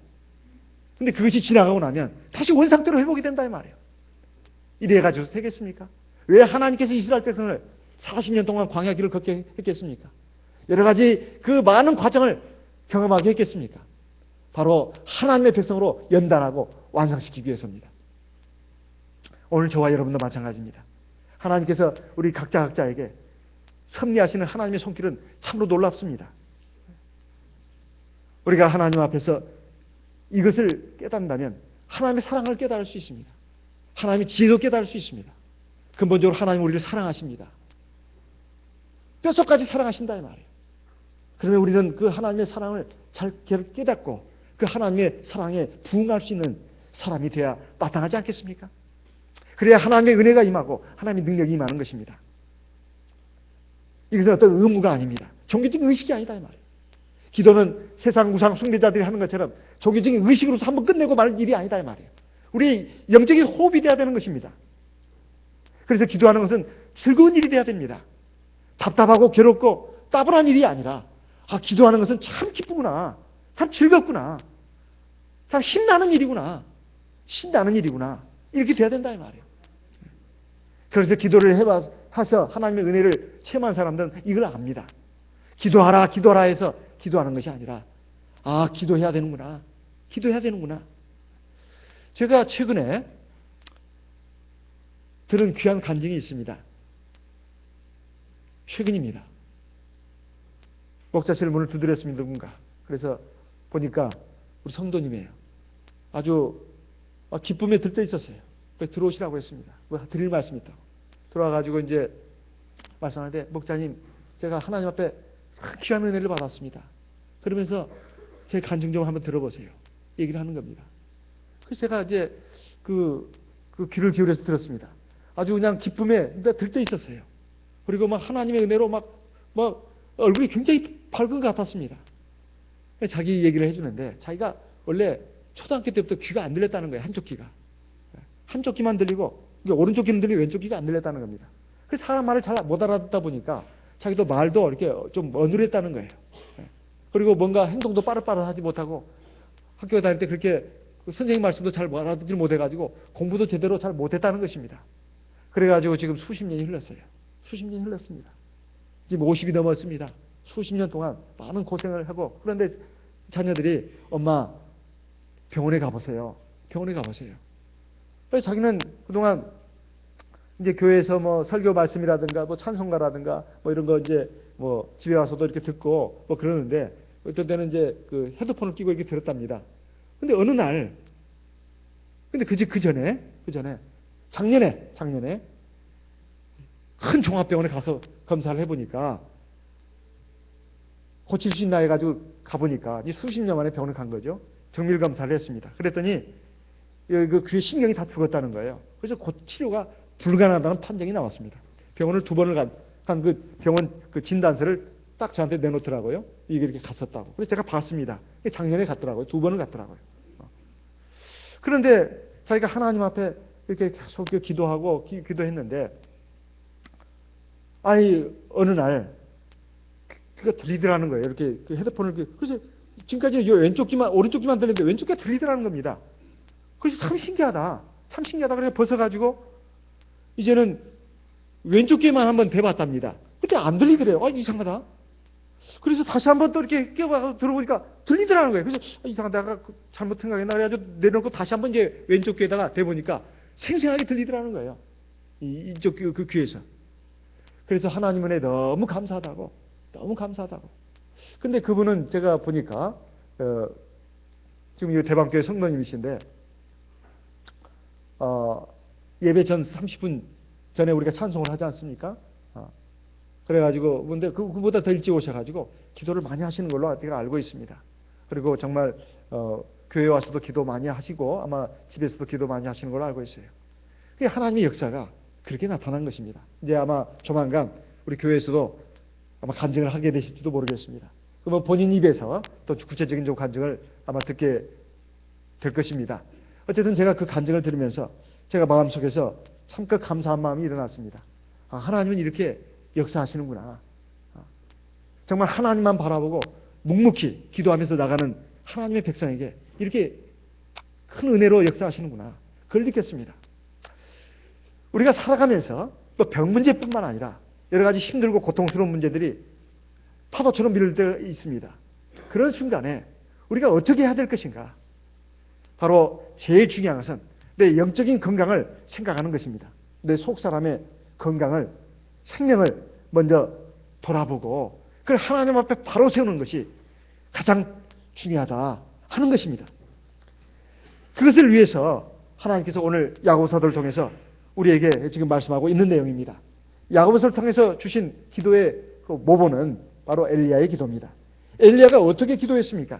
근데 그것이 지나가고 나면 다시 원상태로 회복이 된다 이 말이에요. 이래가지고 되겠습니까? 왜 하나님께서 이스라엘 백성을 40년 동안 광야 길을 걷게 했겠습니까? 여러 가지 그 많은 과정을 경험하게 했겠습니까? 바로 하나님의 백성으로 연단하고 완성시키기 위해서입니다. 오늘 저와 여러분도 마찬가지입니다. 하나님께서 우리 각자에게 섭리하시는 하나님의 손길은 참으로 놀랍습니다. 우리가 하나님 앞에서 이것을 깨닫는다면 하나님의 사랑을 깨달을 수 있습니다. 하나님의 지혜도 깨달을 수 있습니다. 근본적으로 하나님 우리를 사랑하십니다. 뼛속까지 사랑하신다 이 말이에요. 그러면 우리는 그 하나님의 사랑을 잘 깨닫고 그 하나님의 사랑에 부응할 수 있는 사람이 되어야 마땅하지 않겠습니까? 그래야 하나님의 은혜가 임하고 하나님의 능력이 임하는 것입니다. 이것은 어떤 의무가 아닙니다. 종교적인 의식이 아니다 이 말이에요. 기도는 세상 우상 숭배자들이 하는 것처럼 종교적인 의식으로서 한번 끝내고 말 일이 아니다 이 말이에요. 우리 영적인 호흡이 돼야 되는 것입니다. 그래서 기도하는 것은 즐거운 일이 돼야 됩니다. 답답하고 괴롭고 따분한 일이 아니라 기도하는 것은 참 기쁘구나. 참 즐겁구나. 참 힘나는 일이구나. 신나는 일이구나. 이렇게 돼야 된다 이 말이에요. 그래서 기도를 해서 하나님의 은혜를 체험한 사람들은 이걸 압니다. 기도하라 해서 기도하는 것이 아니라 기도해야 되는구나. 기도해야 되는구나. 제가 최근에 들은 귀한 간증이 있습니다. 최근입니다. 목자실 문을 두드렸습니다. 누군가. 그래서 보니까 우리 성도님이에요. 아주 기쁨에 들떠 있었어요. 그래서 들어오시라고 했습니다. 드릴 말씀이 있다고. 들어와가지고 이제 말씀하는데, 목자님, 제가 하나님 앞에 귀한 은혜를 받았습니다. 그러면서 제 간증 좀 한번 들어보세요. 얘기를 하는 겁니다. 그래서 제가 이제 그 귀를 기울여서 들었습니다. 아주 그냥 기쁨에 들떠 있었어요. 그리고 막 하나님의 은혜로 막 얼굴이 굉장히 밝은 것 같았습니다. 자기 얘기를 해주는데, 자기가 원래 초등학교 때부터 귀가 안 들렸다는 거예요. 한쪽 귀가. 한쪽 귀만 들리고, 오른쪽 귀는 들리고 왼쪽 귀가 안 들렸다는 겁니다. 그래서 사람 말을 잘 못 알아듣다 보니까 자기도 말도 이렇게 좀 어눌했다는 거예요. 그리고 뭔가 행동도 빠릇빠릇하지 못하고 학교 다닐 때 그렇게 선생님 말씀도 잘 알아듣지 못해가지고 공부도 제대로 잘 못했다는 것입니다. 그래가지고 지금 수십 년이 흘렀어요. 수십 년이 흘렀습니다. 지금 50이 넘었습니다. 수십 년 동안 많은 고생을 하고, 그런데 자녀들이 엄마 병원에 가보세요. 병원에 가보세요. 그래서 자기는 그동안 이제 교회에서 뭐 설교 말씀이라든가 뭐 찬송가라든가 뭐 이런 거 이제 뭐 집에 와서도 이렇게 듣고 뭐 그러는데, 어떤 때는 이제 그 헤드폰을 끼고 이렇게 들었답니다. 근데 어느 날, 근데 그 전에 작년에 큰 종합병원에 가서 검사를 해보니까 고칠 수 있나 해가지고 가보니까 수십 년 만에 병원에 간 거죠. 정밀 검사를 했습니다. 그랬더니 그 귀에 신경이 다 죽었다는 거예요. 그래서 치료가 불가능하다는 판정이 나왔습니다. 병원을 2번을 간 그 병원 그 진단서를 딱 저한테 내놓더라고요. 이게 이렇게 갔었다고. 그래서 제가 봤습니다. 작년에 갔더라고요. 2번을 갔더라고요. 그런데 자기가 하나님 앞에 이렇게 계속 기도하고 기도했는데, 어느 날 그가 들리더라는 거예요. 이렇게 그 헤드폰을. 그래서 지금까지 왼쪽 귀만, 오른쪽 귀만 들리는데 왼쪽 귀가 들리더라는 겁니다. 그래서 참 신기하다. 참 신기하다. 그래서 벗어가지고 이제는 왼쪽 귀만 한번 대봤답니다. 근데 안 들리더래요. 이상하다. 그래서 다시 한번 또 이렇게 끼워서 들어보니까 들리더라는 거예요. 그래서 이상하다. 내가 잘못 생각했나 그래가지고 내려놓고 다시 한번 이제 왼쪽 귀에다가 대보니까 생생하게 들리더라는 거예요. 이쪽 그 귀에서. 그래서 하나님 은혜 너무 감사하다고. 근데 그분은 제가 보니까 지금 이 대방교회 성도님이신데, 예배 전 30분 전에 우리가 찬송을 하지 않습니까? 그래가지고 근데 그보다 더 일찍 오셔가지고 기도를 많이 하시는 걸로 제가 알고 있습니다. 그리고 정말 교회 와서도 기도 많이 하시고 아마 집에서도 기도 많이 하시는 걸로 알고 있어요. 그게 하나님의 역사가 그렇게 나타난 것입니다. 이제 아마 조만간 우리 교회에서도 아마 간증을 하게 되실지도 모르겠습니다. 그러면 본인 입에서 또 구체적인 좀 간증을 아마 듣게 될 것입니다. 어쨌든 제가 그 간증을 들으면서 제가 마음속에서 참그 감사한 마음이 일어났습니다. 아, 하나님은 이렇게 역사하시는구나. 정말 하나님만 바라보고 묵묵히 기도하면서 나가는 하나님의 백성에게 이렇게 큰 은혜로 역사하시는구나. 그걸 느꼈습니다. 우리가 살아가면서 또 병 문제뿐만 아니라 여러 가지 힘들고 고통스러운 문제들이 파도처럼 밀릴 때가 있습니다. 그런 순간에 우리가 어떻게 해야 될 것인가? 바로 제일 중요한 것은 내 영적인 건강을 생각하는 것입니다. 내 속사람의 건강을, 생명을 먼저 돌아보고 그걸 하나님 앞에 바로 세우는 것이 가장 중요하다 하는 것입니다. 그것을 위해서 하나님께서 오늘 야고보서를 통해서 우리에게 지금 말씀하고 있는 내용입니다. 야고보서를 통해서 주신 기도의 그 모본은 바로 엘리야의 기도입니다. 엘리야가 어떻게 기도했습니까?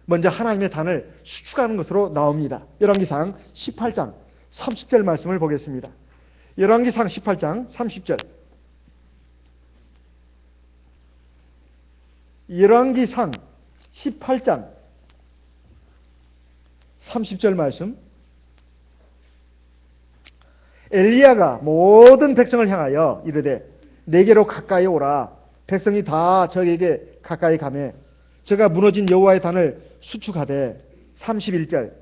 먼저 하나님의 단을 수축하는 것으로 나옵니다. 열왕기상 18장 30절 말씀을 보겠습니다. 열왕기상 18장 30절. 열왕기상 18장 30절 말씀. 엘리야가 모든 백성을 향하여 이르되 내게로 가까이 오라. 백성이 다 저에게 가까이 가매 저가 무너진 여호와의 단을 수축하되 31절.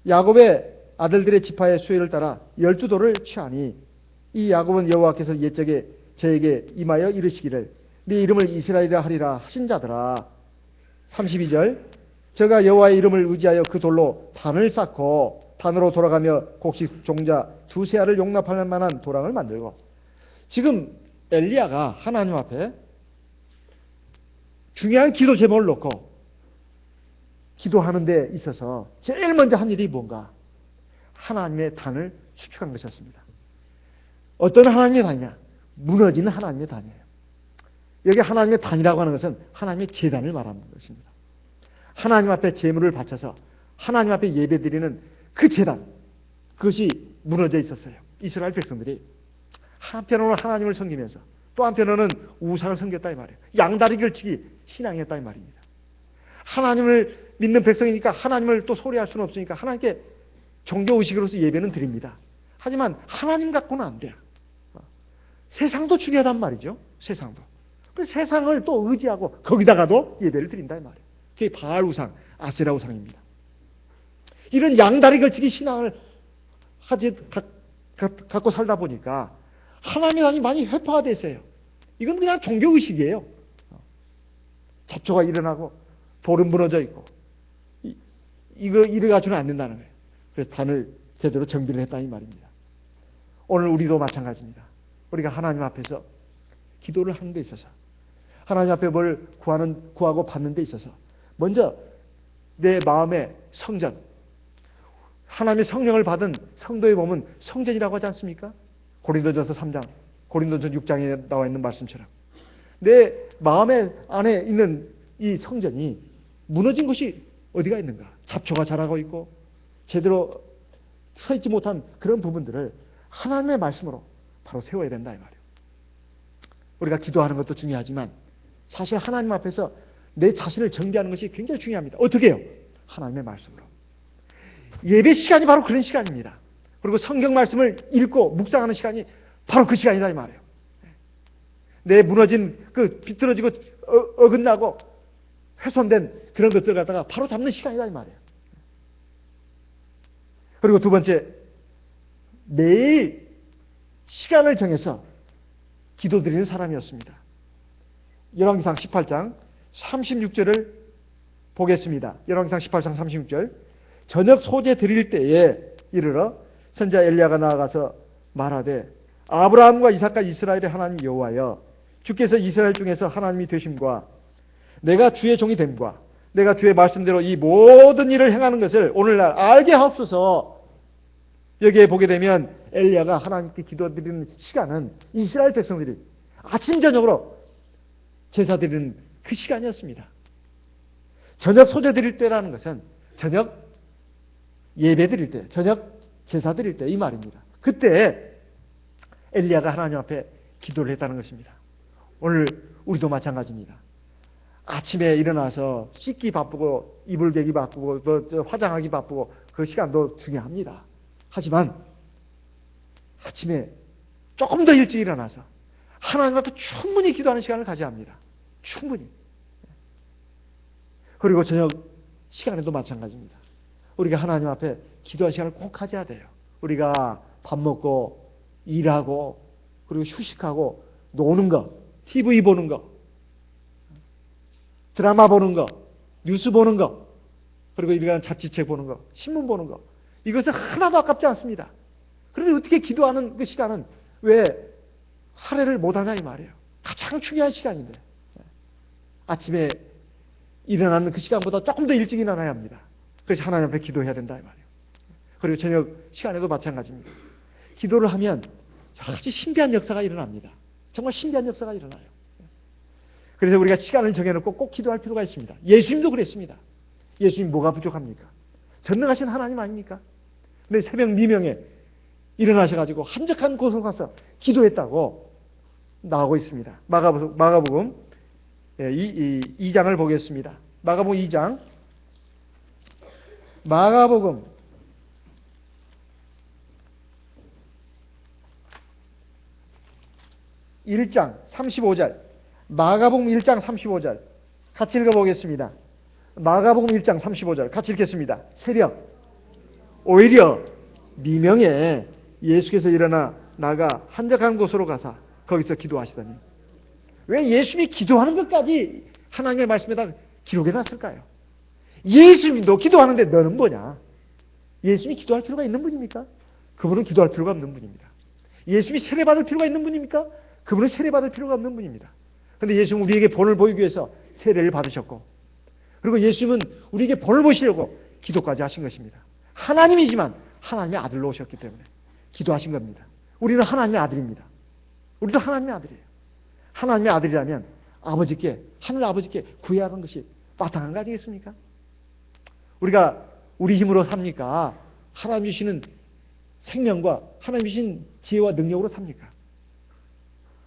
야곱의 아들들의 지파의 수혜를 따라 12돌을 취하니 이 야곱은 여호와께서 옛적에 저에게 임하여 이르시기를 네 이름을 이스라엘이라 하리라 하신 자더라. 32절. 저가 여호와의 이름을 의지하여 그 돌로 단을 쌓고 단으로 돌아가며 곡식 종자 두세 알을 용납할 만한 도랑을 만들고. 지금 엘리야가 하나님 앞에 중요한 기도 제목을 놓고 기도하는 데 있어서 제일 먼저 한 일이 뭔가? 하나님의 단을 수축한 것이었습니다. 어떤 하나님의 단이냐? 무너지는 하나님의 단이에요. 여기 하나님의 단이라고 하는 것은 하나님의 제단을 말하는 것입니다. 하나님 앞에 제물을 바쳐서 하나님 앞에 예배드리는 그 제단, 그것이 무너져 있었어요. 이스라엘 백성들이 한편으로는 하나님을 섬기면서 또 한편으로는 우상을 섬겼다 이 말이에요. 양다리 걸치기 신앙이었다 이 말입니다. 하나님을 믿는 백성이니까 하나님을 또 소리할 수는 없으니까 하나님께 종교의식으로서 예배는 드립니다. 하지만 하나님 갖고는 안 돼요. 세상도 중요하단 말이죠. 세상도. 그 세상을 또 의지하고 거기다가도 예배를 드린다 이 말이에요. 그게 바알 우상, 아세라 우상입니다. 이런 양다리 걸치기 신앙을 갖고 살다 보니까 하나님이 많이 회파가 됐어요. 이건 그냥 종교의식이에요. 잡초가 일어나고 돌은 무너져 있고 이래 가지고는 안 된다는 거예요. 그래서 단을 제대로 정비를 했다 이 말입니다. 오늘 우리도 마찬가지입니다. 우리가 하나님 앞에서 기도를 하는 데 있어서 하나님 앞에 뭘 구하고 받는 데 있어서 먼저 내 마음의 성전, 하나님의 성령을 받은 성도의 몸은 성전이라고 하지 않습니까? 고린도전서 3장, 고린도전 6장에 나와 있는 말씀처럼 내 마음의 안에 있는 이 성전이 무너진 곳이 어디가 있는가? 잡초가 자라고 있고 제대로 서 있지 못한 그런 부분들을 하나님의 말씀으로 바로 세워야 된다 이 말이에요. 우리가 기도하는 것도 중요하지만 사실 하나님 앞에서 내 자신을 정비하는 것이 굉장히 중요합니다. 어떻게 해요? 하나님의 말씀으로. 예배 시간이 바로 그런 시간입니다. 그리고 성경 말씀을 읽고 묵상하는 시간이 바로 그 시간이다 이 말이에요. 내 무너진 그 비틀어지고 어긋나고 훼손된 그런 것들 갖다가 바로 잡는 시간이다 이 말이에요. 그리고 두 번째, 매일 시간을 정해서 기도드리는 사람이었습니다. 열왕기상 18장 36절을 보겠습니다. 열왕기상 18장 36절. 저녁 소제 드릴 때에 이르러 선지자 엘리야가 나아가서 말하되 아브라함과 이삭과 이스라엘의 하나님 여호와여 주께서 이스라엘 중에서 하나님이 되심과 내가 주의 종이 됨과 내가 주의 말씀대로 이 모든 일을 행하는 것을 오늘날 알게 하옵소서. 여기에 보게 되면 엘리야가 하나님께 기도드리는 시간은 이스라엘 백성들이 아침 저녁으로 제사 드리는 그 시간이었습니다. 저녁 소제 드릴 때라는 것은 저녁 예배 드릴 때, 저녁 제사 드릴 때 이 말입니다. 그때 엘리야가 하나님 앞에 기도를 했다는 것입니다. 오늘 우리도 마찬가지입니다. 아침에 일어나서 씻기 바쁘고 이불 개기 바쁘고 화장하기 바쁘고 그 시간도 중요합니다. 하지만 아침에 조금 더 일찍 일어나서 하나님 앞에 충분히 기도하는 시간을 가져야 합니다. 충분히. 그리고 저녁 시간에도 마찬가지입니다. 우리가 하나님 앞에 기도할 시간을 꼭 가져야 돼요. 우리가 밥 먹고 일하고 그리고 휴식하고 노는 거, TV 보는 거, 드라마 보는 거, 뉴스 보는 거, 그리고 일간 잡지책 보는 거, 신문 보는 거, 이것은 하나도 아깝지 않습니다. 그런데 어떻게 기도하는 그 시간은 왜 할애를 못하냐 이 말이에요. 가장 중요한 시간인데 아침에 일어나는 그 시간보다 조금 더 일찍 일어나야 합니다. 그래서 하나님 앞에 기도해야 된다 이 말이에요. 그리고 저녁 시간에도 마찬가지입니다. 기도를 하면 여러 가지 신비한 역사가 일어납니다. 정말 신비한 역사가 일어나요. 그래서 우리가 시간을 정해놓고 꼭 기도할 필요가 있습니다. 예수님도 그랬습니다. 예수님 뭐가 부족합니까? 전능하신 하나님 아닙니까? 근데 새벽 미명에 일어나셔가지고 한적한 곳으로 가서 기도했다고 나오고 있습니다. 마가복음 2장을 보겠습니다. 마가복음 2장. 마가복음 1장 35절. 마가복음 1장 35절. 같이 읽어보겠습니다. 마가복음 1장 35절. 같이 읽겠습니다. 새벽. 오히려 미명에 예수께서 일어나 나가 한적한 곳으로 가사 거기서 기도하시더니. 왜 예수님이 기도하는 것까지 하나님의 말씀에다 기록해 놨을까요? 예수님도 기도하는데 너는 뭐냐? 예수님이 기도할 필요가 있는 분입니까? 그분은 기도할 필요가 없는 분입니다. 예수님이 세례받을 필요가 있는 분입니까? 그분은 세례받을 필요가 없는 분입니다. 그런데 예수님은 우리에게 본을 보이기 위해서 세례를 받으셨고, 그리고 예수님은 우리에게 본을 보시려고 기도까지 하신 것입니다. 하나님이지만 하나님의 아들로 오셨기 때문에 기도하신 겁니다. 우리는 하나님의 아들입니다. 우리도 하나님의 아들이에요. 하나님의 아들이라면 아버지께, 하늘 아버지께 구해야 하는 것이 마땅한 거 아니겠습니까? 우리가 우리 힘으로 삽니까? 하나님 주시는 생명과 하나님 주신 지혜와 능력으로 삽니까?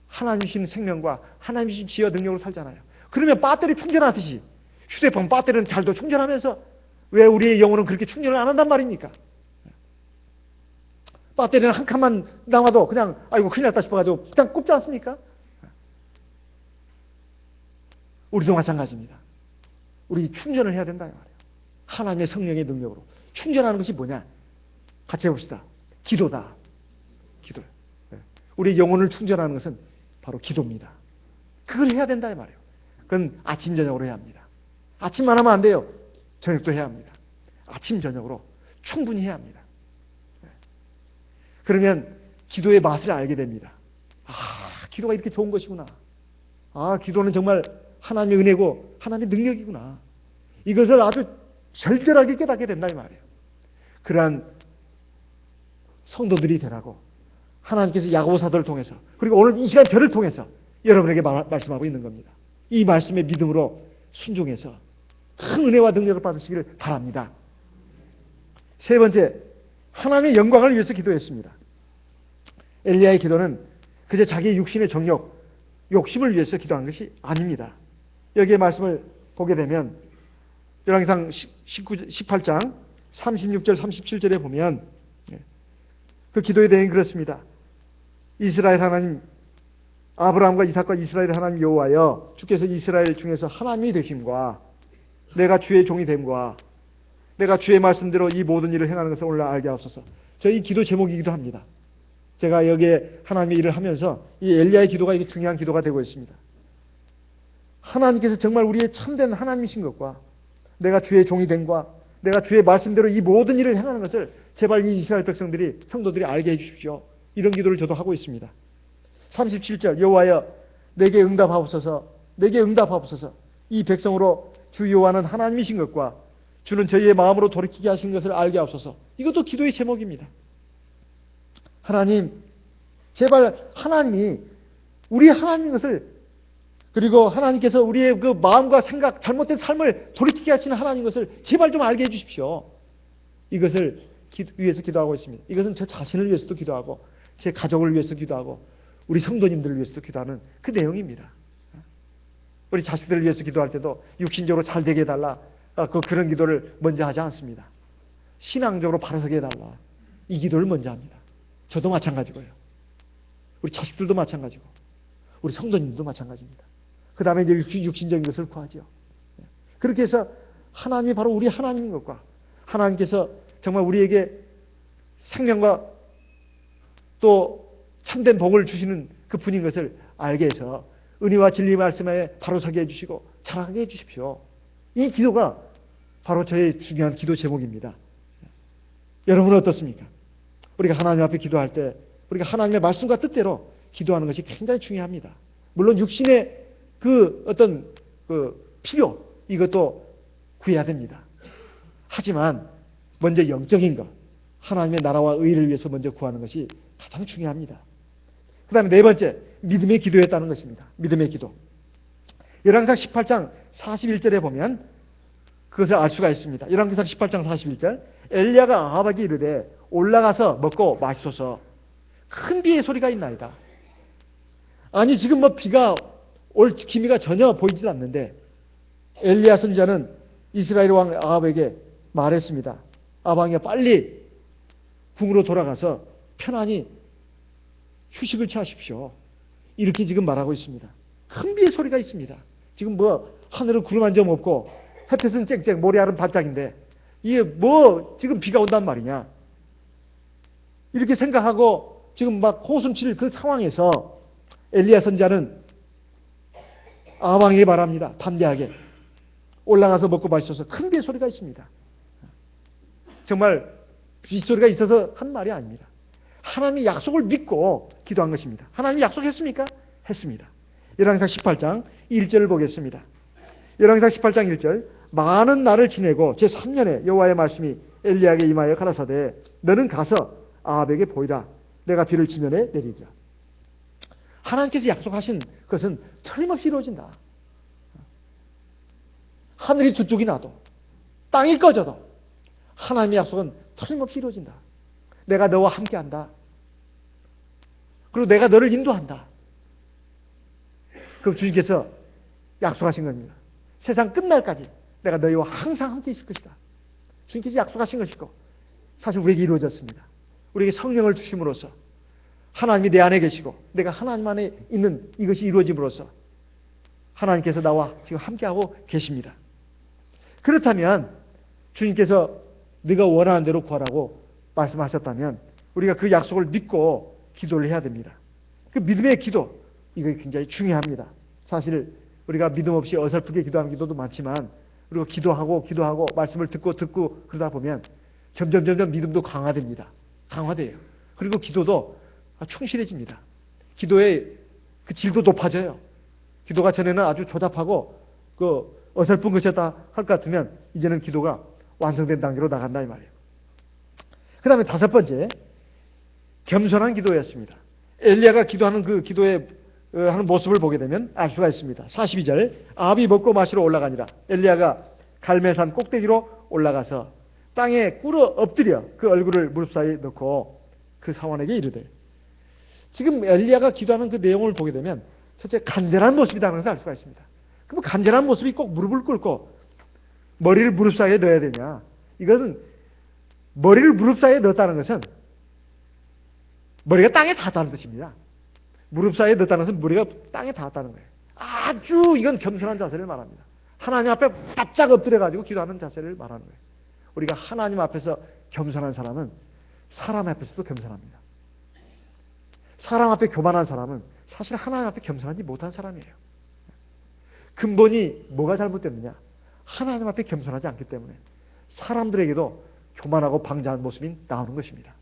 하나님 주신 생명과 하나님 주신 지혜와 능력으로 살잖아요. 그러면 배터리 충전하듯이 휴대폰 배터리는 잘도 충전하면서 왜 우리의 영혼은 그렇게 충전을 안 한단 말입니까? 배터리는 한 칸만 남아도 그냥 아이고 큰일 났다 싶어가지고 그냥 꼽지 않습니까? 우리도 마찬가지입니다. 우리 충전을 해야 된다 말이에요. 하나님의 성령의 능력으로 충전하는 것이 뭐냐? 같이 해봅시다. 기도다. 기도. 우리 영혼을 충전하는 것은 바로 기도입니다. 그걸 해야 된다 말이에요. 그건 아침 저녁으로 해야 합니다. 아침만 하면 안 돼요. 저녁도 해야 합니다. 아침 저녁으로 충분히 해야 합니다. 그러면 기도의 맛을 알게 됩니다. 아, 기도가 이렇게 좋은 것이구나. 아, 기도는 정말 하나님의 은혜고 하나님의 능력이구나. 이것을 아주 절절하게 깨닫게 된다 이 말이에요. 그러한 성도들이 되라고 하나님께서 야고보 사도를 통해서 그리고 오늘 이 시간 저를 통해서 여러분에게 말씀하고 있는 겁니다. 이 말씀의 믿음으로 순종해서 큰 은혜와 능력을 받으시기를 바랍니다. 세 번째, 하나님의 영광을 위해서 기도했습니다. 엘리야의 기도는 그저 자기의 육신의 정욕, 욕심을 위해서 기도한 것이 아닙니다. 여기에 말씀을 보게 되면 열왕기상 18장 36절 37절에 보면 그 기도의 내용이 그렇습니다. 이스라엘 하나님 아브라함과 이삭과 이스라엘 하나님 여호와여, 주께서 이스라엘 중에서 하나님이 되심과 내가 주의 종이 됨과 내가 주의 말씀대로 이 모든 일을 행하는 것을 오늘 알게 하옵소서. 저희 기도 제목이기도 합니다. 제가 여기에 하나님의 일을 하면서 이 엘리야의 기도가 이게 중요한 기도가 되고 있습니다. 하나님께서 정말 우리의 참된 하나님이신 것과 내가 주의 종이 됨과 내가 주의 말씀대로 이 모든 일을 행하는 것을 제발 이 이스라엘 백성들이, 성도들이 알게 해주십시오. 이런 기도를 저도 하고 있습니다. 37절 여호와여 내게 응답하옵소서. 내게 응답하옵소서. 이 백성으로 주 여호와는 하나님이신 것과 주는 저희의 마음으로 돌이키게 하신 것을 알게 하옵소서. 이것도 기도의 제목입니다. 하나님, 제발 하나님이 우리 하나님인 것을, 그리고 하나님께서 우리의 그 마음과 생각, 잘못된 삶을 돌이키게 하시는 하나님인 것을 제발 좀 알게 해주십시오. 이것을 위해서 기도하고 있습니다. 이것은 저 자신을 위해서도 기도하고 제 가족을 위해서 기도하고 우리 성도님들을 위해서도 기도하는 그 내용입니다. 우리 자식들을 위해서 기도할 때도 육신적으로 잘 되게 해달라, 그런 기도를 먼저 하지 않습니다. 신앙적으로 바로 서게 해달라. 이 기도를 먼저 합니다. 저도 마찬가지고요. 우리 자식들도 마찬가지고 우리 성도님들도 마찬가지입니다. 그 다음에 이제 육신적인 것을 구하죠. 그렇게 해서 하나님이 바로 우리 하나님인 것과 하나님께서 정말 우리에게 생명과 또 참된 복을 주시는 그 분인 것을 알게 해서 은혜와 진리 말씀에 바로 서게 해주시고 자라게 해주십시오. 이 기도가 바로 저의 중요한 기도 제목입니다. 여러분은 어떻습니까? 우리가 하나님 앞에 기도할 때 우리가 하나님의 말씀과 뜻대로 기도하는 것이 굉장히 중요합니다. 물론 육신의 그 어떤 그 필요 이것도 구해야 됩니다. 하지만 먼저 영적인 것 하나님의 나라와 의를 위해서 먼저 구하는 것이 가장 중요합니다. 그 다음에 네 번째 믿음의 기도였다는 것입니다. 믿음의 기도. 열왕기상 18장 41절에 보면 그것을 알 수가 있습니다. 열왕기상 18장 41절 엘리야가 아합에게 이르되 올라가서 먹고 마시소서 큰 비의 소리가 있나이다. 아니 지금 뭐 비가 올 기미가 전혀 보이지 않는데 엘리야 선지자는 이스라엘 왕 아합에게 말했습니다. 아합이 빨리 궁으로 돌아가서 편안히 휴식을 취하십시오. 이렇게 지금 말하고 있습니다. 큰 비의 소리가 있습니다. 지금 뭐 하늘은 구름 한 점 없고 햇볕은 쨍쨍 모래알은 반짝인데 이게 뭐 지금 비가 온단 말이냐. 이렇게 생각하고 지금 막 호숨칠 그 상황에서 엘리야 선지자는 아합 왕에게 말합니다. 담대하게 올라가서 먹고 마시소서. 큰 비의 소리가 있습니다. 정말 빗소리가 있어서 한 말이 아닙니다. 하나님의 약속을 믿고 기도한 것입니다. 하나님이 약속했습니까? 했습니다. 열왕기상 18장 1절을 보겠습니다. 열왕기상 18장 1절 많은 날을 지내고 제3년에 여호와의 말씀이 엘리야에게 임하여 가라사대 너는 가서 아합에게 보이라. 내가 비를 지면에 내리리라. 하나님께서 약속하신 것은 틀림없이 이루어진다. 하늘이 두 쪽이 나도 땅이 꺼져도 하나님의 약속은 틀림없이 이루어진다. 내가 너와 함께한다. 그리고 내가 너를 인도한다. 그 주님께서 약속하신 겁니다. 세상 끝날까지 내가 너희와 항상 함께 있을 것이다. 주님께서 약속하신 것이고 사실 우리에게 이루어졌습니다. 우리에게 성령을 주심으로써 하나님이 내 안에 계시고 내가 하나님 안에 있는 이것이 이루어짐으로써 하나님께서 나와 지금 함께하고 계십니다. 그렇다면 주님께서 네가 원하는 대로 구하라고 말씀하셨다면 우리가 그 약속을 믿고 기도를 해야 됩니다. 그 믿음의 기도 이거 굉장히 중요합니다. 사실 우리가 믿음 없이 어설프게 기도하는 기도도 많지만 우리가 기도하고 말씀을 듣고 그러다 보면 점점 믿음도 강화됩니다. 강화돼요. 그리고 기도도 충실해집니다. 기도의 그 질도 높아져요. 기도가 전에는 아주 조잡하고 그 어설픈 것이었다 할 것 같으면 이제는 기도가 완성된 단계로 나간다 이 말이에요. 그 다음에 다섯 번째 겸손한 기도였습니다. 엘리야가 기도하는 그 기도의 하는 모습을 보게 되면 알 수가 있습니다. 42절 아합이 먹고 마시러 올라가니라. 엘리야가 갈멜산 꼭대기로 올라가서 땅에 꿇어 엎드려 그 얼굴을 무릎 사이에 넣고 그 사원에게 이르되. 지금 엘리야가 기도하는 그 내용을 보게 되면 첫째 간절한 모습이라는 것을 알 수가 있습니다. 그럼 간절한 모습이 꼭 무릎을 꿇고 머리를 무릎 사이에 넣어야 되냐? 이것은 머리를 무릎 사이에 넣었다는 것은 머리가 땅에 닿았다는 뜻입니다. 무릎 사이에 넣었다는 것은 머리가 땅에 닿았다는 거예요. 아주 이건 겸손한 자세를 말합니다. 하나님 앞에 바짝 엎드려가지고 기도하는 자세를 말하는 거예요. 우리가 하나님 앞에서 겸손한 사람은 사람 앞에서도 겸손합니다. 사람 앞에 교만한 사람은 사실 하나님 앞에 겸손하지 못한 사람이에요. 근본이 뭐가 잘못됐느냐? 하나님 앞에 겸손하지 않기 때문에 사람들에게도 교만하고 방자한 모습이 나오는 것입니다.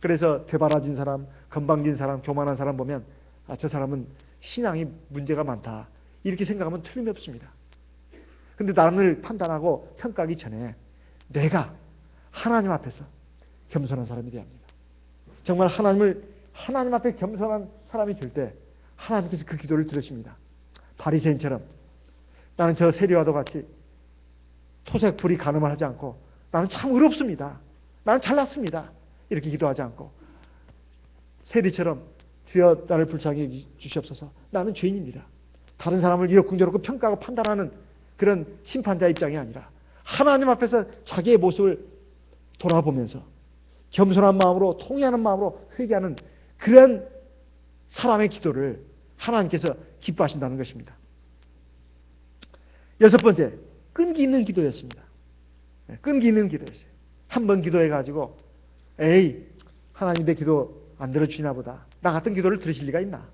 그래서 되바라진 사람, 건방진 사람, 교만한 사람 보면 저 사람은 신앙이 문제가 많다. 이렇게 생각하면 틀림이 없습니다. 근데 남을 판단하고 평가하기 전에 내가 하나님 앞에서 겸손한 사람이 되어야 합니다. 정말 하나님 앞에 겸손한 사람이 될 때 하나님께서 그 기도를 들으십니다. 바리새인처럼 나는 저 세리와도 같이 토색 불이 간음을 하지 않고 나는 참 의롭습니다. 나는 잘났습니다. 이렇게 기도하지 않고 세리처럼 주여 나를 불쌍히 주시옵소서. 나는 죄인입니다. 다른 사람을 이렇쿵저렇고 평가하고 판단하는 그런 심판자 입장이 아니라 하나님 앞에서 자기의 모습을 돌아보면서 겸손한 마음으로 통회하는 마음으로 회개하는 그런 사람의 기도를 하나님께서 기뻐하신다는 것입니다. 여섯 번째, 끈기 있는 기도였습니다. 끈기 있는 기도였어요. 한 번 기도해가지고 에이 하나님 내 기도 안 들어주시나 보다. 나 같은 기도를 들으실 리가 있나.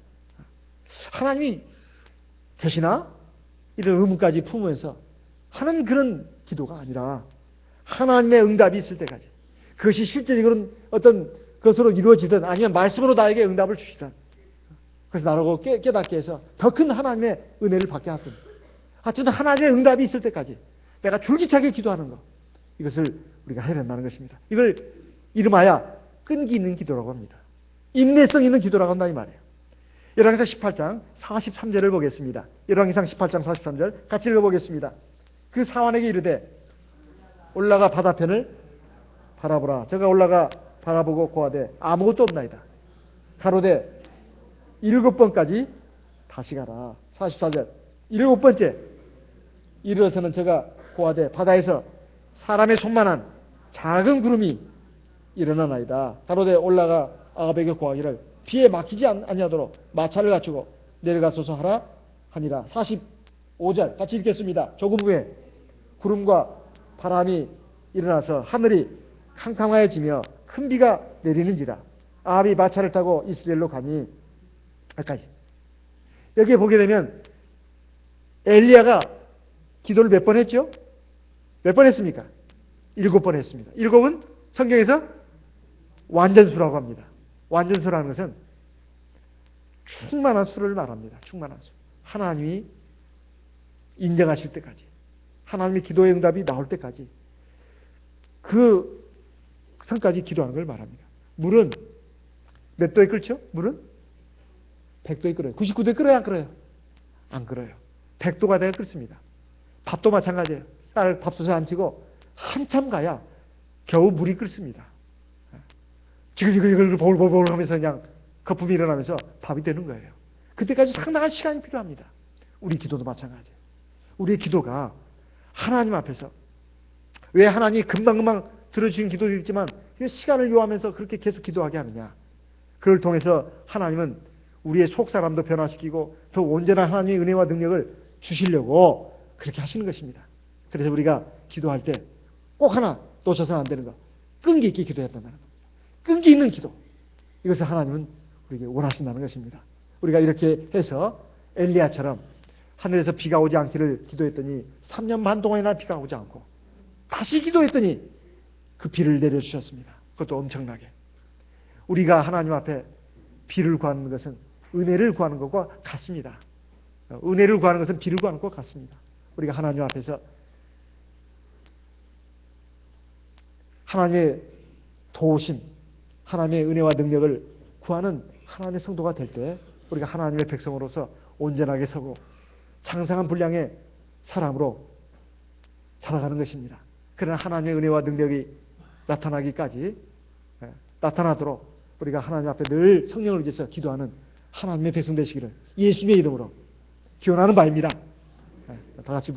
하나님이 되시나? 이런 의문까지 품으면서 하는 그런 기도가 아니라 하나님의 응답이 있을 때까지, 그것이 실제적으로 어떤 것으로 이루어지든 아니면 말씀으로 나에게 응답을 주시든, 그래서 나라고 깨닫게 해서 더 큰 하나님의 은혜를 받게 하든, 하여튼 하나님의 응답이 있을 때까지 내가 줄기차게 기도하는 것, 이것을 우리가 해야 된다는 것입니다. 이걸 이름하여 끈기 있는 기도라고 합니다. 인내성 있는 기도라고 한다 이 말이에요. 열왕기상 18장 43절을 보겠습니다. 열왕기상 18장 43절 같이 읽어보겠습니다. 그 사환에게 이르되 올라가 바다편을 바라보라. 저가 올라가 바라보고 고하되 아무것도 없나이다. 가로되 7번까지 다시 가라. 44절 7번째 이르러서는 저가 고하되 바다에서 사람의 손만한 작은 구름이 일어나나이다. 가로되 올라가 아합에게 고하기를 비에 막히지 아니하도록 마차를 갖추고 내려가소서 하라 하니라. 45절 같이 읽겠습니다. 조금 후에 구름과 바람이 일어나서 하늘이 캄캄하여지며 큰 비가 내리는지라. 아합이 마차를 타고 이스라엘로 가니. 여기까지. 여기에 보게 되면 엘리야가 기도를 몇 번 했죠? 몇 번 했습니까? 7번 했습니다. 7은 성경에서 완전수라고 합니다. 완전수라는 것은 충만한 수를 말합니다. 충만한 수. 하나님이 인정하실 때까지, 하나님의 기도의 응답이 나올 때까지 그 선까지 기도하는 걸 말합니다. 물은 몇 도에 끓죠? 물은 100도에 끓어요. 99도에 끓어요? 안 끓어요? 안 끓어요. 100도가 돼야 끓습니다. 밥도 마찬가지예요. 쌀 밥솥에 안 치고 한참 가야 겨우 물이 끓습니다. 지글지글 보글보글 하면서 그냥 거품이 일어나면서 밥이 되는 거예요. 그때까지 상당한 시간이 필요합니다. 우리 기도도 마찬가지예요. 우리의 기도가 하나님 앞에서, 왜 하나님이 금방금방 들어주신 기도도 있지만 시간을 요하면서 그렇게 계속 기도하게 하느냐. 그걸 통해서 하나님은 우리의 속사람도 변화시키고 더 온전한 하나님의 은혜와 능력을 주시려고 그렇게 하시는 것입니다. 그래서 우리가 기도할 때 꼭 하나 놓쳐서는 안 되는 거, 끈기 있게 기도해야 된다는 겁니다. 끈기 있는 기도, 이것을 하나님은 우리에게 원하신다는 것입니다. 우리가 이렇게 해서 엘리야처럼 하늘에서 비가 오지 않기를 기도했더니 3년 반 동안이나 비가 오지 않고 다시 기도했더니 그 비를 내려주셨습니다. 그것도 엄청나게. 우리가 하나님 앞에 비를 구하는 것은 은혜를 구하는 것과 같습니다. 은혜를 구하는 것은 비를 구하는 것과 같습니다. 우리가 하나님 앞에서 하나님의 도우심, 하나님의 은혜와 능력을 구하는 하나님의 성도가 될 때 우리가 하나님의 백성으로서 온전하게 서고 장성한 분량의 사람으로 살아가는 것입니다. 그러나 하나님의 은혜와 능력이 나타나기까지, 나타나도록 우리가 하나님 앞에 늘 성령을 의지해서 기도하는 하나님의 백성 되시기를 예수님의 이름으로 기원하는 바입니다. 다 같이